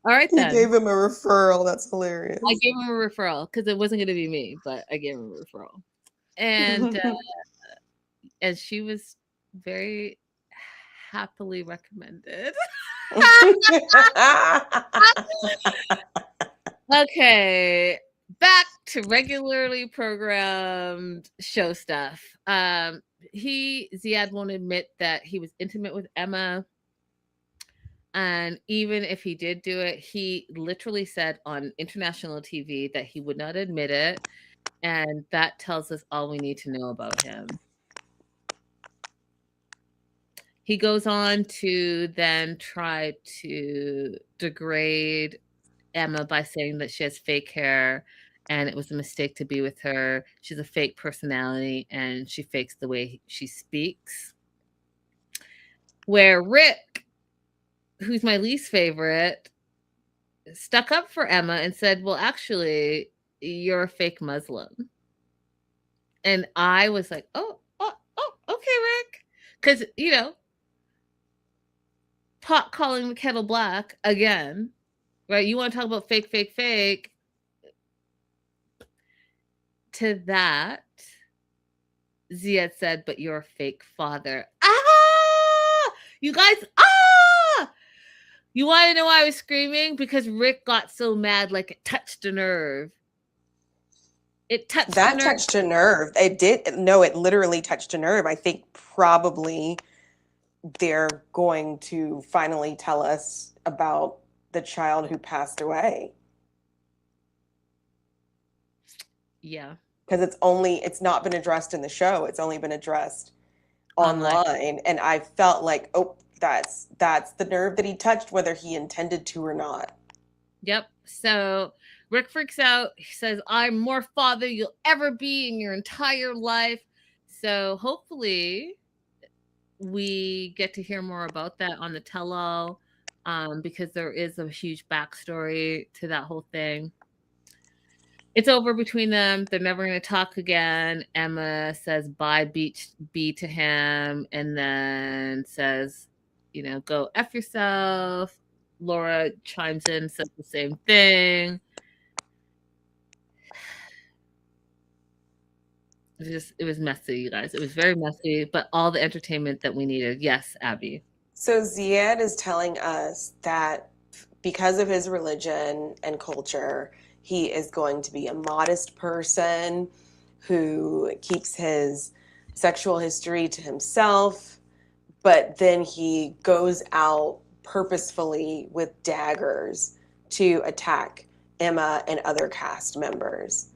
All right, You then. gave him a referral. That's I hilarious. gave him a referral because it wasn't going to be me, but I gave him a referral, and she was very happily recommended. Okay, back to regularly programmed show stuff. Ziad won't admit that he was intimate with Emma. And even if he did do it, he literally said on international TV that he would not admit it. And that tells us all we need to know about him. He goes on to then try to degrade Emma by saying that she has fake hair and it was a mistake to be with her. She's a fake personality and she fakes the way she speaks. Where Rick, who's my least favorite, stuck up for Emma and said, well, actually, you're a fake Muslim. And I was like, oh, okay, Rick. Because, you know, pot calling the kettle black again, right? You want to talk about fake, fake, fake. To that, Ziad said, but you're a fake father. Ah! You guys, ah! You want to know why I was screaming? Because Rick got so mad, like it touched a nerve. It touched a nerve. Touched a nerve. It did. No, it literally touched a nerve. I think probably they're going to finally tell us about the child who passed away. Yeah. Because it's not been addressed in the show. It's only been addressed online. And I felt like, oh, that's the nerve that he touched, whether he intended to or not. Yep. So Rick freaks out. He says, I'm more father you'll ever be in your entire life. So hopefully we get to hear more about that on the tell-all, because there is a huge backstory to that whole thing. It's over between them. They're never going to talk again. Emma says bye, beach B to him, and then says, go F yourself. Laura chimes in, says the same thing. It was messy, you guys. It was very messy, but all the entertainment that we needed. Yes, Abby. So Ziad is telling us that because of his religion and culture, he is going to be a modest person who keeps his sexual history to himself, but then he goes out purposefully with daggers to attack Emma and other cast members.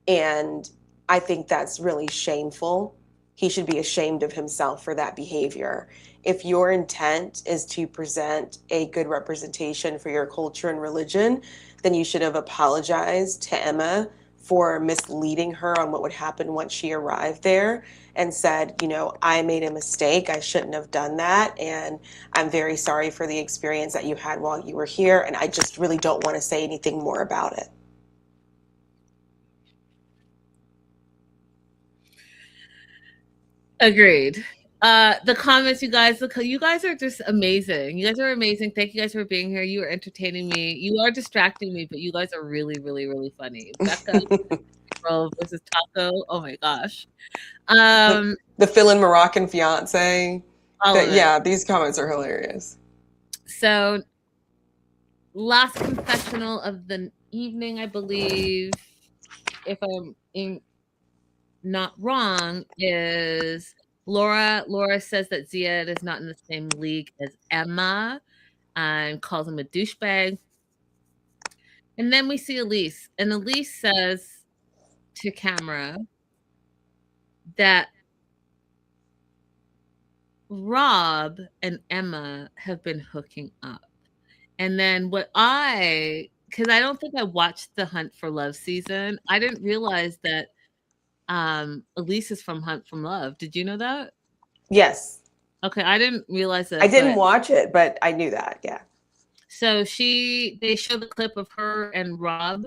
And I think that's really shameful. He should be ashamed of himself for that behavior. If your intent is to present a good representation for your culture and religion, then you should have apologized to Emma for misleading her on what would happen once she arrived there and said, I made a mistake. I shouldn't have done that. And I'm very sorry for the experience that you had while you were here. And I just really don't want to say anything more about it. Agreed. The comments, you guys are just amazing. You guys are amazing. Thank you guys for being here. You are entertaining me. You are distracting me, but you guys are really, really, really funny. Becca versus Taco. Oh my gosh. The fill-in Moroccan fiance. Yeah, these comments are hilarious. So, last confessional of the evening, I believe, if I'm not wrong, is Laura. Laura says that Ziad is not in the same league as Emma and calls him a douchebag. And then we see Elise, and Elise says to camera that Rob and Emma have been hooking up. And then because I don't think I watched the Hunt for Love season, I didn't realize that Elise is from Hunt for Love. Did you know that? Yes. Okay, I didn't realize that. I didn't watch it, but I knew that, yeah. So they show the clip of her and Rob.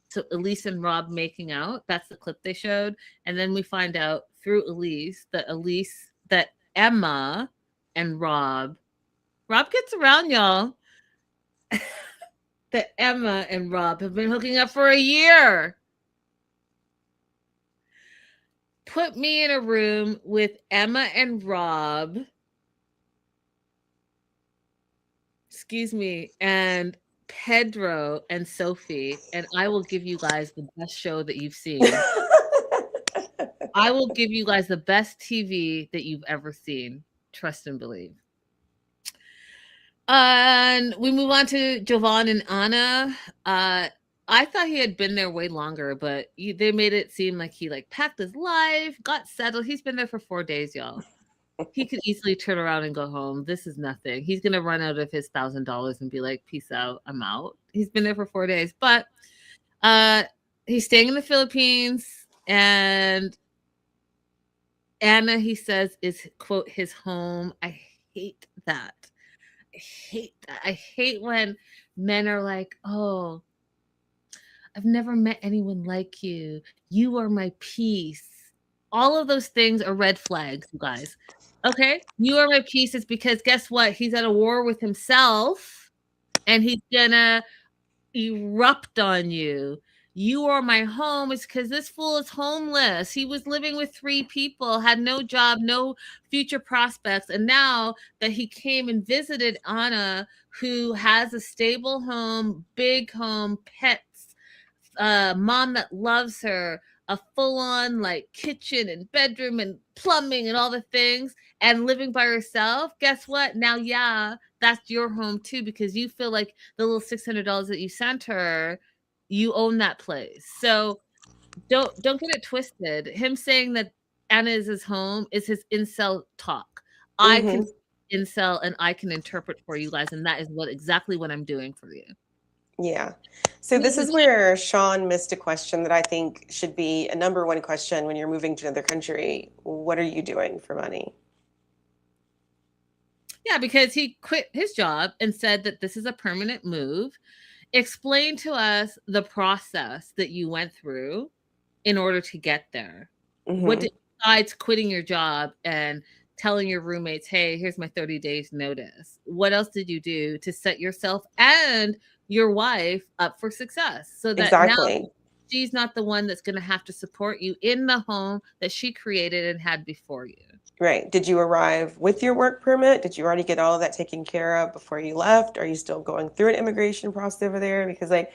So Elise and Rob making out. That's the clip they showed. And then we find out through Elise that Emma and Rob gets around, y'all. That Emma and Rob have been hooking up for a year. Put me in a room with Emma and Rob. Excuse me. And Pedro and Sophie, and I will give you guys the best show that you've seen. I will give you guys the best TV that you've ever seen. Trust and believe. And we move on to Jovan and Anna. I thought he had been there way longer, but they made it seem like he packed his life, got settled. He's been there for 4 days, y'all. He could easily turn around and go home. This is nothing. He's going to run out of his $1,000 and be like, peace out, I'm out. He's been there for 4 days, but he's staying in the Philippines, and Anna, he says, is, quote, his home. I hate that. I hate when men are like, oh, I've never met anyone like you. You are my peace. All of those things are red flags, you guys. Okay? You are my peace is because guess what? He's at a war with himself, and he's gonna erupt on you. You are my home. It's because this fool is homeless. He was living with 3 people, had no job, no future prospects. And now that he came and visited Anna, who has a stable home, big home, pets, mom that loves her, a full-on kitchen and bedroom and plumbing and all the things, and living by herself, guess what? Now, yeah, that's your home too, because you feel like the little $600 that you sent her, you own that place. So don't get it twisted. Him saying that Anna is his home is his incel talk. I can incel and I can interpret for you guys, and that is exactly what I'm doing for you. Yeah. So this is where Sean missed a question that I think should be a number one question when you're moving to another country. What are you doing for money? Yeah, because he quit his job and said that this is a permanent move. explain to us the process that you went through in order to get there. What Mm-hmm. did, besides quitting your job and telling your roommates, hey, here's my 30 days notice, what else did you do to set yourself and your wife up for success so that now Exactly. she's not the one that's going to have to support you in the home that she created and had before you? Right. Did you arrive with your work permit? Did you already get all of that taken care of before you left? Are you still going through an immigration process over there? Because like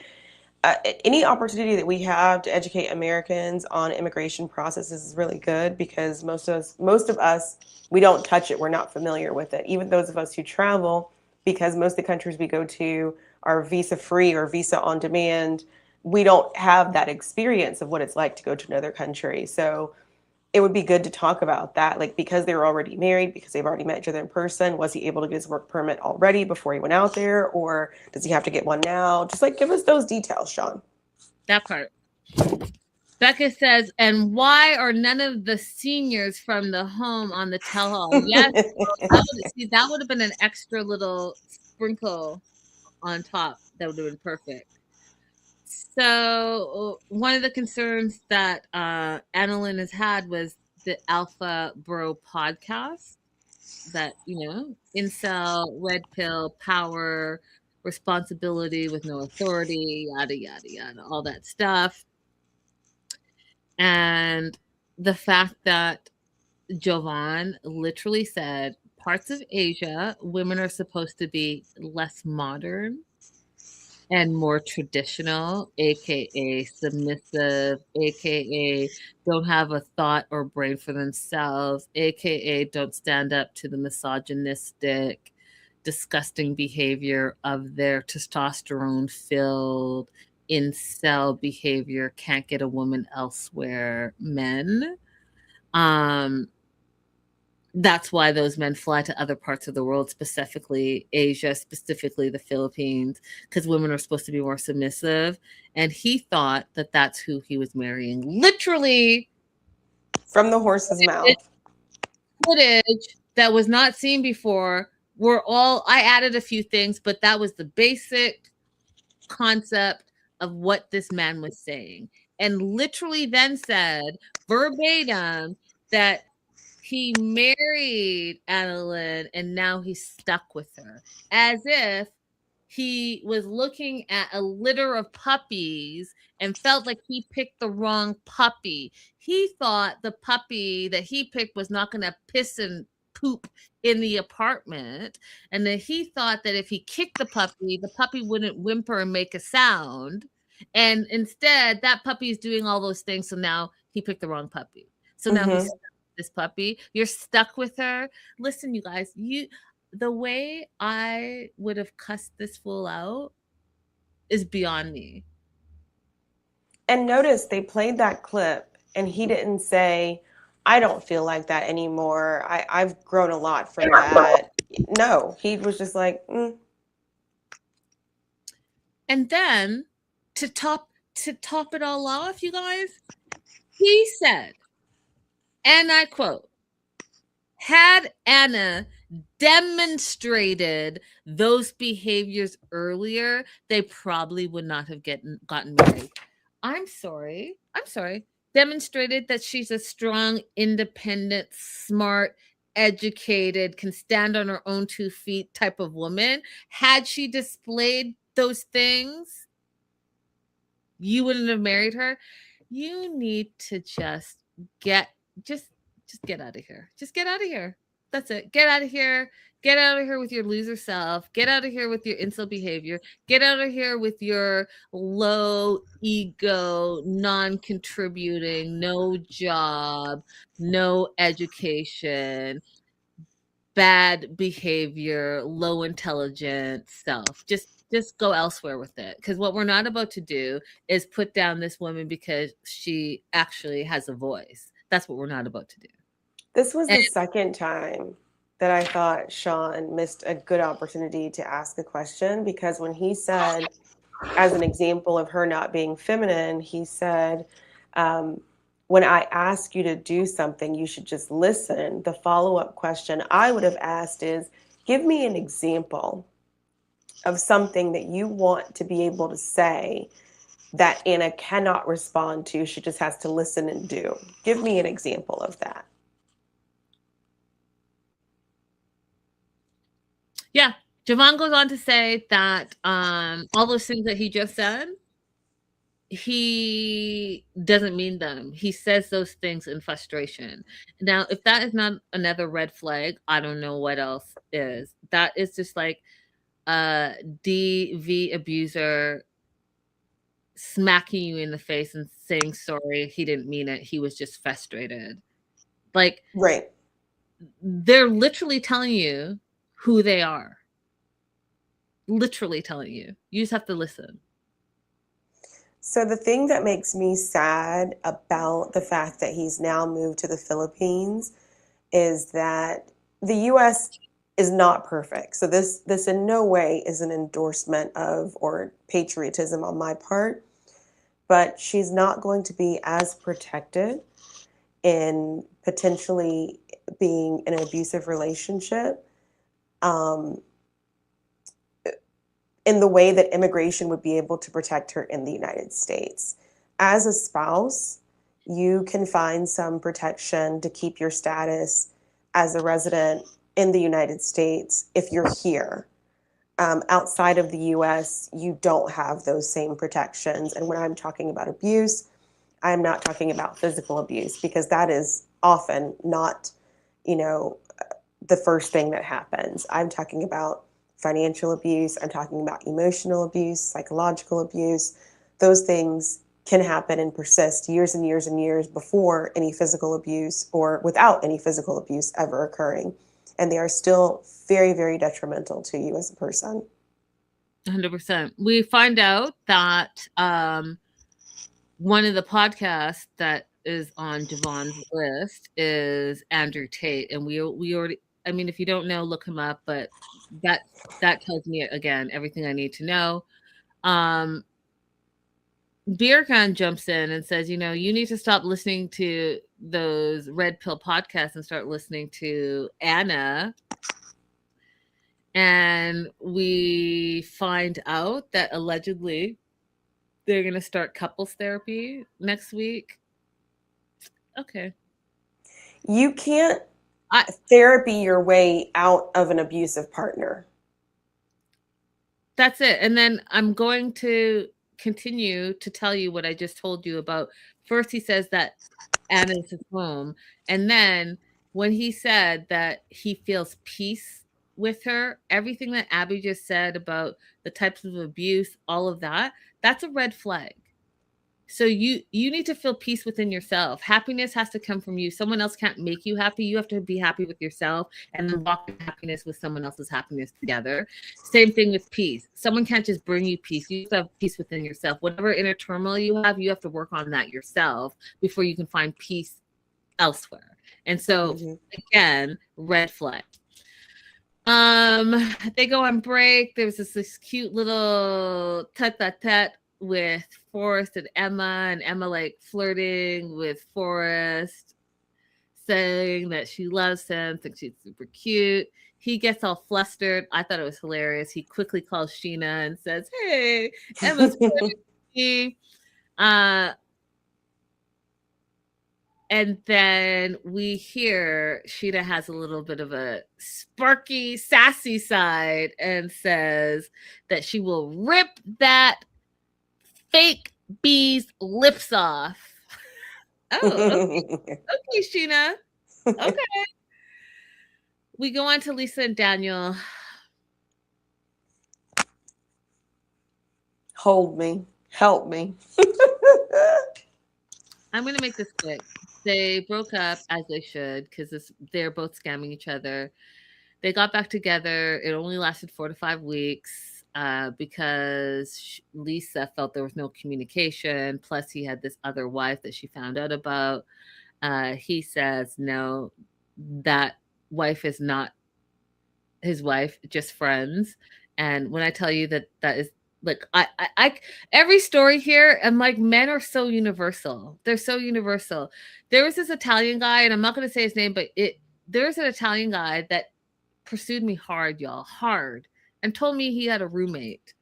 any opportunity that we have to educate Americans on immigration processes is really good because most of us, we don't touch it. We're not familiar with it. Even those of us who travel, because most of the countries we go to are visa free or visa on demand, we don't have that experience of what it's like to go to another country. So it would be good to talk about that, like because they were already married, because they've already met each other in person. Was he able to get his work permit already before he went out there, or does he have to get one now? Just like give us those details, Sean. That part. Becca says, and why are none of the seniors from the home on the tell-all? Yes, that would have been an extra little sprinkle on top. That would have been perfect. So one of the concerns that Annalyn has had was the Alpha Bro podcast that, incel, red pill, power, responsibility with no authority, yada, yada, yada, all that stuff. And the fact that Jovan literally said parts of Asia, women are supposed to be less modern and more traditional, aka submissive, aka don't have a thought or brain for themselves, aka don't stand up to the misogynistic, disgusting behavior of their testosterone filled incel behavior, can't get a woman elsewhere men. That's why those men fly to other parts of the world, specifically Asia, specifically the Philippines, because women are supposed to be more submissive. And he thought that that's who he was marrying. Literally, From the horse's mouth. footage that was not seen before. I added a few things, but that was the basic concept of what this man was saying. And literally then said verbatim that he married Annalyn and now he's stuck with her, as if he was looking at a litter of puppies and felt like he picked the wrong puppy. He thought the puppy that he picked was not going to piss and poop in the apartment, and that he thought that if he kicked the puppy wouldn't whimper and make a sound. And instead, that puppy is doing all those things. So now he picked the wrong puppy. So now he's Mm-hmm. stuck with this puppy. You're stuck with her. Listen, you guys, the way I would have cussed this fool out is beyond me. And notice they played that clip and he didn't say, I don't feel like that anymore. I've grown a lot from that. No, he was just like, And then to top it all off, you guys, he said, and I quote, had Anna demonstrated those behaviors earlier, they probably would not have gotten married. I'm sorry. Demonstrated that she's a strong, independent, smart, educated, can stand on her own 2 feet type of woman. Had she displayed those things, you wouldn't have married her. You need to just get out of here. Just get out of here. That's it. Get out of here. Get out of here with your loser self. Get out of here with your incel behavior. Get out of here with your low ego, non-contributing, no job, no education, bad behavior, low intelligence self. Just go elsewhere with it. Because what we're not about to do is put down this woman because she actually has a voice. That's what we're not about to do. this was And the second time that I thought Sean missed a good opportunity to ask a question because when he said, as an example of her not being feminine, he said, when I ask you to do something, you should just listen. The follow-up question I would have asked is, give me an example of something that you want to be able to say that Anna cannot respond to. She just has to listen and do. Give me an example of that. Yeah. Javon goes on to say that all those things that he just said, he doesn't mean them. He says those things in frustration. Now, if that is not another red flag, I don't know what else is. That is just like a DV abuser smacking you in the face and saying sorry, he didn't mean it. He was just frustrated. Like, Right. they're literally telling you who they are. Literally telling you. You just have to listen. So the thing that makes me sad about the fact that he's now moved to the Philippines is that the US is not perfect. So this in no way is an endorsement of or patriotism on my part, but she's not going to be as protected in potentially being in an abusive relationship in the way that immigration would be able to protect her in the United States. As a spouse, you can find some protection to keep your status as a resident in the United States if you're here. Outside of the US, you don't have those same protections. And when I'm talking about abuse, I'm not talking about physical abuse because that is often not, you know, the first thing that happens. I'm talking about financial abuse, I'm talking about emotional abuse, psychological abuse. Those things can happen and persist years and years and years before any physical abuse or without any physical abuse ever occurring. And they are still very, very detrimental to you as a person. 100%. We find out that one of the podcasts that is on Javon's list is Andrew Tate, and we already. I mean, if you don't know, look him up. But that tells me again everything I need to know. Beercan jumps in and says, you know, you need to stop listening to those red pill podcasts and start listening to Anna. And we find out that allegedly they're going to start couples therapy next week. Okay. You can't therapy your way out of an abusive partner. That's it. And then I'm going to continue to tell you what I just told you about. First, he says that Anna's his home. And then when he said that he feels peace with her, everything that Abby just said about the types of abuse, all of that, that's a red flag. So you need to feel peace within yourself. Happiness has to come from you. Someone else can't make you happy. You have to be happy with yourself and then walk in happiness with someone else's happiness together. Same thing with peace. Someone can't just bring you peace. You have to have peace within yourself. Whatever inner turmoil you have to work on that yourself before you can find peace elsewhere. And so again, red flag. They go on break. There's this cute little tete-a-tete with Forrest and Emma like flirting with Forrest, saying that she loves him, thinks she's super cute. He gets all flustered. I thought it was hilarious. He quickly calls Sheena and says, "Hey, Emma's flirting with me." And then we hear Sheena has a little bit of a sparky, sassy side and says that she will rip that fake bee's lips off. Oh, okay, Sheena. Okay. We go on to Lisa and Daniel. Hold me. Help me. I'm going to make this quick. They broke up as they should because they're both scamming each other. They got back together. It only lasted 4 to 5 weeks because Lisa felt there was no communication. Plus, he had this other wife that she found out about. He says, no, that wife is not his wife, just friends. And when I tell you that is like, I every story here, I'm like, men are so universal. They're so universal. There was this Italian guy, and I'm not going to say his name, but there's an Italian guy that pursued me hard, y'all, hard. and told me he had a roommate.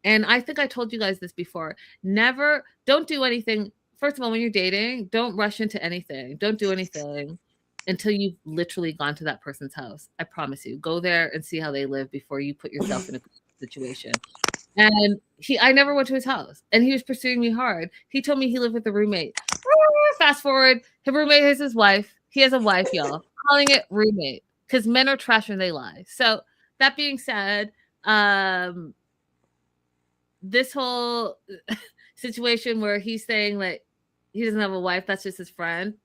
And I think I told you guys this before. Don't do anything. First of all, when you're dating, don't rush into anything. Don't do anything until you've literally gone to that person's house. I promise you. Go there and see how they live before you put yourself in a situation. And I never went to his house, and he was pursuing me hard. He told me he lived with a roommate. Fast forward, his roommate is his wife. He has a wife, y'all. Calling it roommate because men are trash and they lie. So that being said, this whole situation where he's saying like he doesn't have a wife, that's just his friend.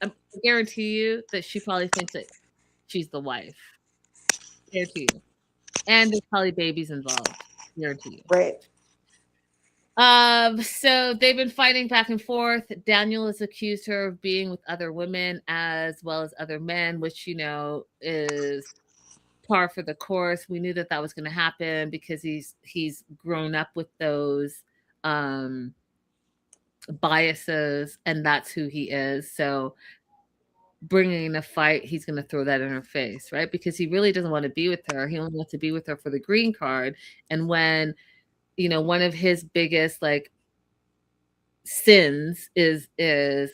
I guarantee you that she probably thinks that she's the wife. Guarantee you. And there's probably babies involved. Guarantee you. Right. So they've been fighting back and forth. Daniel has accused her of being with other women as well as other men, which, is par for the course. We knew that was going to happen because he's grown up with those biases, and that's who he is. So bringing in a fight, he's going to throw that in her face, right? Because he really doesn't want to be with her. He only wants to be with her for the green card. And when one of his biggest like sins is the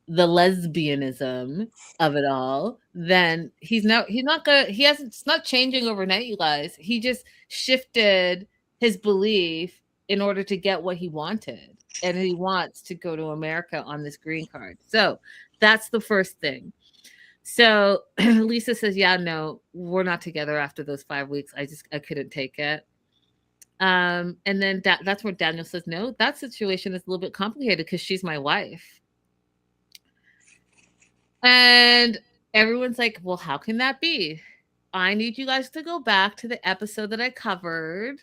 lesbianism of it all, then it's not changing overnight, you guys. He just shifted his belief in order to get what he wanted. And he wants to go to America on this green card. So that's the first thing. So Lisa says, yeah, no, we're not together after those 5 weeks. I couldn't take it. And then that's where Daniel says, no, that situation is a little bit complicated because she's my wife. And everyone's like, well, how can that be? I need you guys to go back to the episode that I covered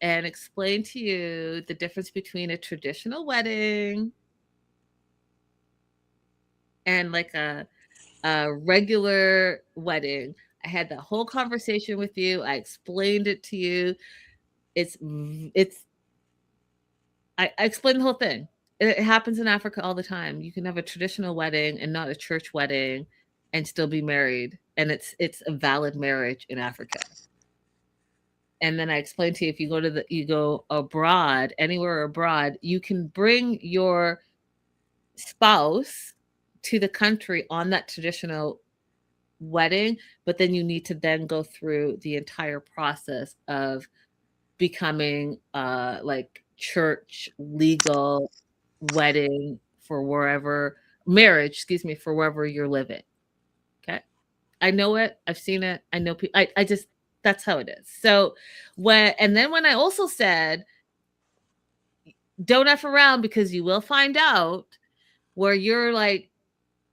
and explain to you the difference between a traditional wedding and like a regular wedding. I had that whole conversation with you. I explained it to you. I explained the whole thing. It happens in Africa all the time. You can have a traditional wedding and not a church wedding and still be married. And it's a valid marriage in Africa. And then I explained to you, if you go abroad, anywhere abroad, you can bring your spouse to the country on that traditional wedding, but then you need to then go through the entire process of becoming like church legal wedding for wherever you're living. Okay. I know it. I've seen it. I know people. I just, that's how it is. So when I also said, don't F around because you will find out where you're like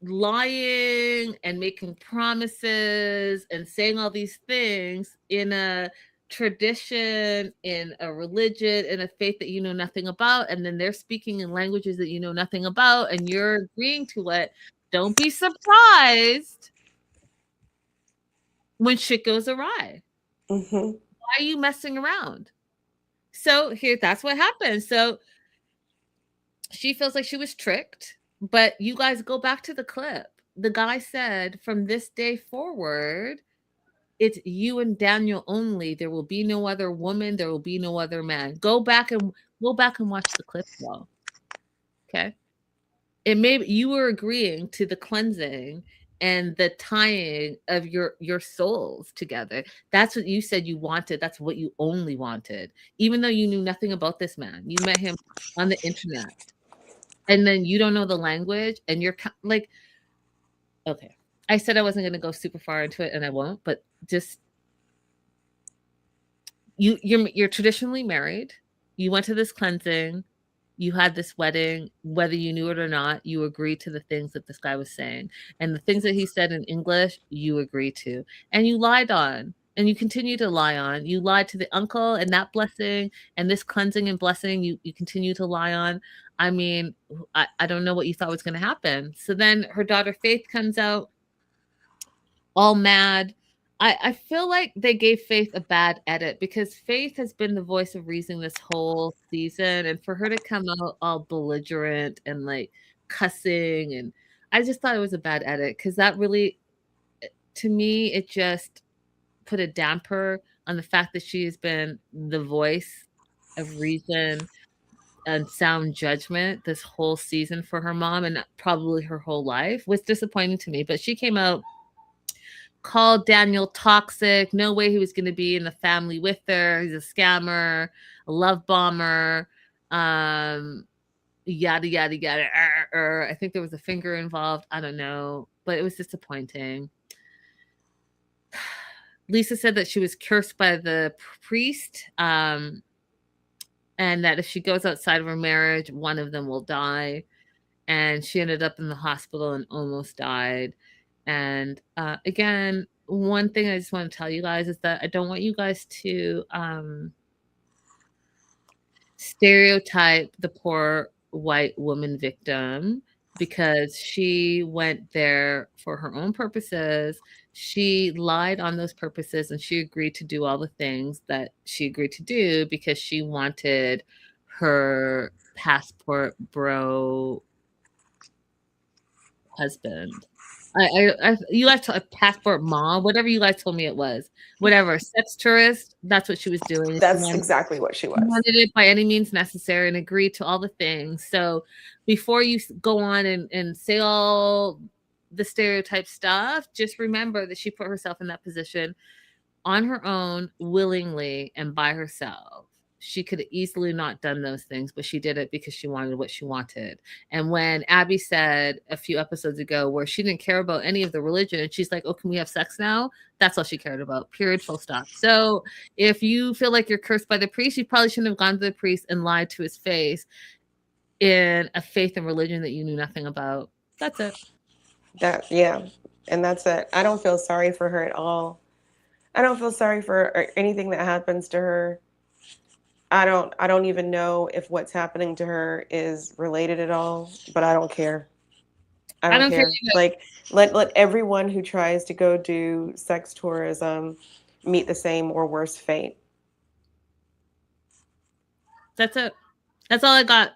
lying and making promises and saying all these things in a tradition, in a religion, in a faith that you know nothing about, and then they're speaking in languages that you know nothing about, and you're agreeing to it. Don't be surprised when shit goes awry. Mm-hmm. Why are you messing around? So that's what happened. So she feels like she was tricked, but you guys go back to the clip. The guy said, from this day forward, it's you and Daniel only. There will be no other woman. There will be no other man. Go back and watch the clip, though. Okay. It maybe you were agreeing to the cleansing and the tying of your souls together. That's what you said you wanted. That's what you only wanted, even though you knew nothing about this man. You met him on the internet, and then you don't know the language, and you're like, okay. I said I wasn't going to go super far into it, and I won't. But just you're traditionally married. You went to this cleansing. You had this wedding, whether you knew it or not. You agreed to the things that this guy was saying, and the things that he said in English, you agreed to, and you lied on, and you continue to lie on. You lied to the uncle and that blessing, and this cleansing and blessing. You continue to lie on. I mean, I don't know what you thought was going to happen. So then her daughter Faith comes out, all mad. I feel like they gave Faith a bad edit because Faith has been the voice of reason this whole season, and for her to come out all belligerent and like cussing, and I just thought it was a bad edit because that really, to me, it just put a damper on the fact that she has been the voice of reason and sound judgment this whole season for her mom and probably her whole life was disappointing to me. But she came out, called Daniel toxic. No way he was going to be in the family with her. He's a scammer, a love bomber, yada, yada, yada. I think there was a finger involved. I don't know, but it was disappointing. Lisa said that she was cursed by the priest, and that if she goes outside of her marriage, one of them will die. And she ended up in the hospital and almost died. And again, one thing I just want to tell you guys is that I don't want you guys to stereotype the poor white woman victim, because she went there for her own purposes. She lied on those purposes, and she agreed to do all the things that she agreed to do because she wanted her passport bro husband. You guys told a passport mom, whatever you guys told me it was, whatever, sex tourist. That's what she was doing. That's exactly what she was. She wanted it by any means necessary and agreed to all the things. So before you go on and say all the stereotype stuff, just remember that she put herself in that position on her own, willingly, and by herself. She could have easily not done those things, but she did it because she wanted what she wanted. And when Abby said a few episodes ago where she didn't care about any of the religion, and she's like, oh, can we have sex now? That's all she cared about, period, full stop. So if you feel like you're cursed by the priest, you probably shouldn't have gone to the priest and lied to his face in a faith and religion that you knew nothing about. That's it. And that's it. I don't feel sorry for her at all. I don't feel sorry for anything that happens to her. I don't even know if what's happening to her is related at all, but I don't care. I don't care. Like, let everyone who tries to go do sex tourism meet the same or worse fate. That's it. That's all I got.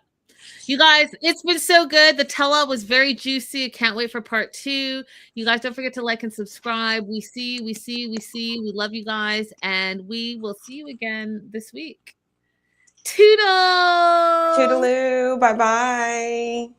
You guys, it's been so good. The tell-all was very juicy. I can't wait for part 2. You guys don't forget to like and subscribe. We see. We love you guys, and we will see you again this week. Toodle! Toodaloo. Bye-bye.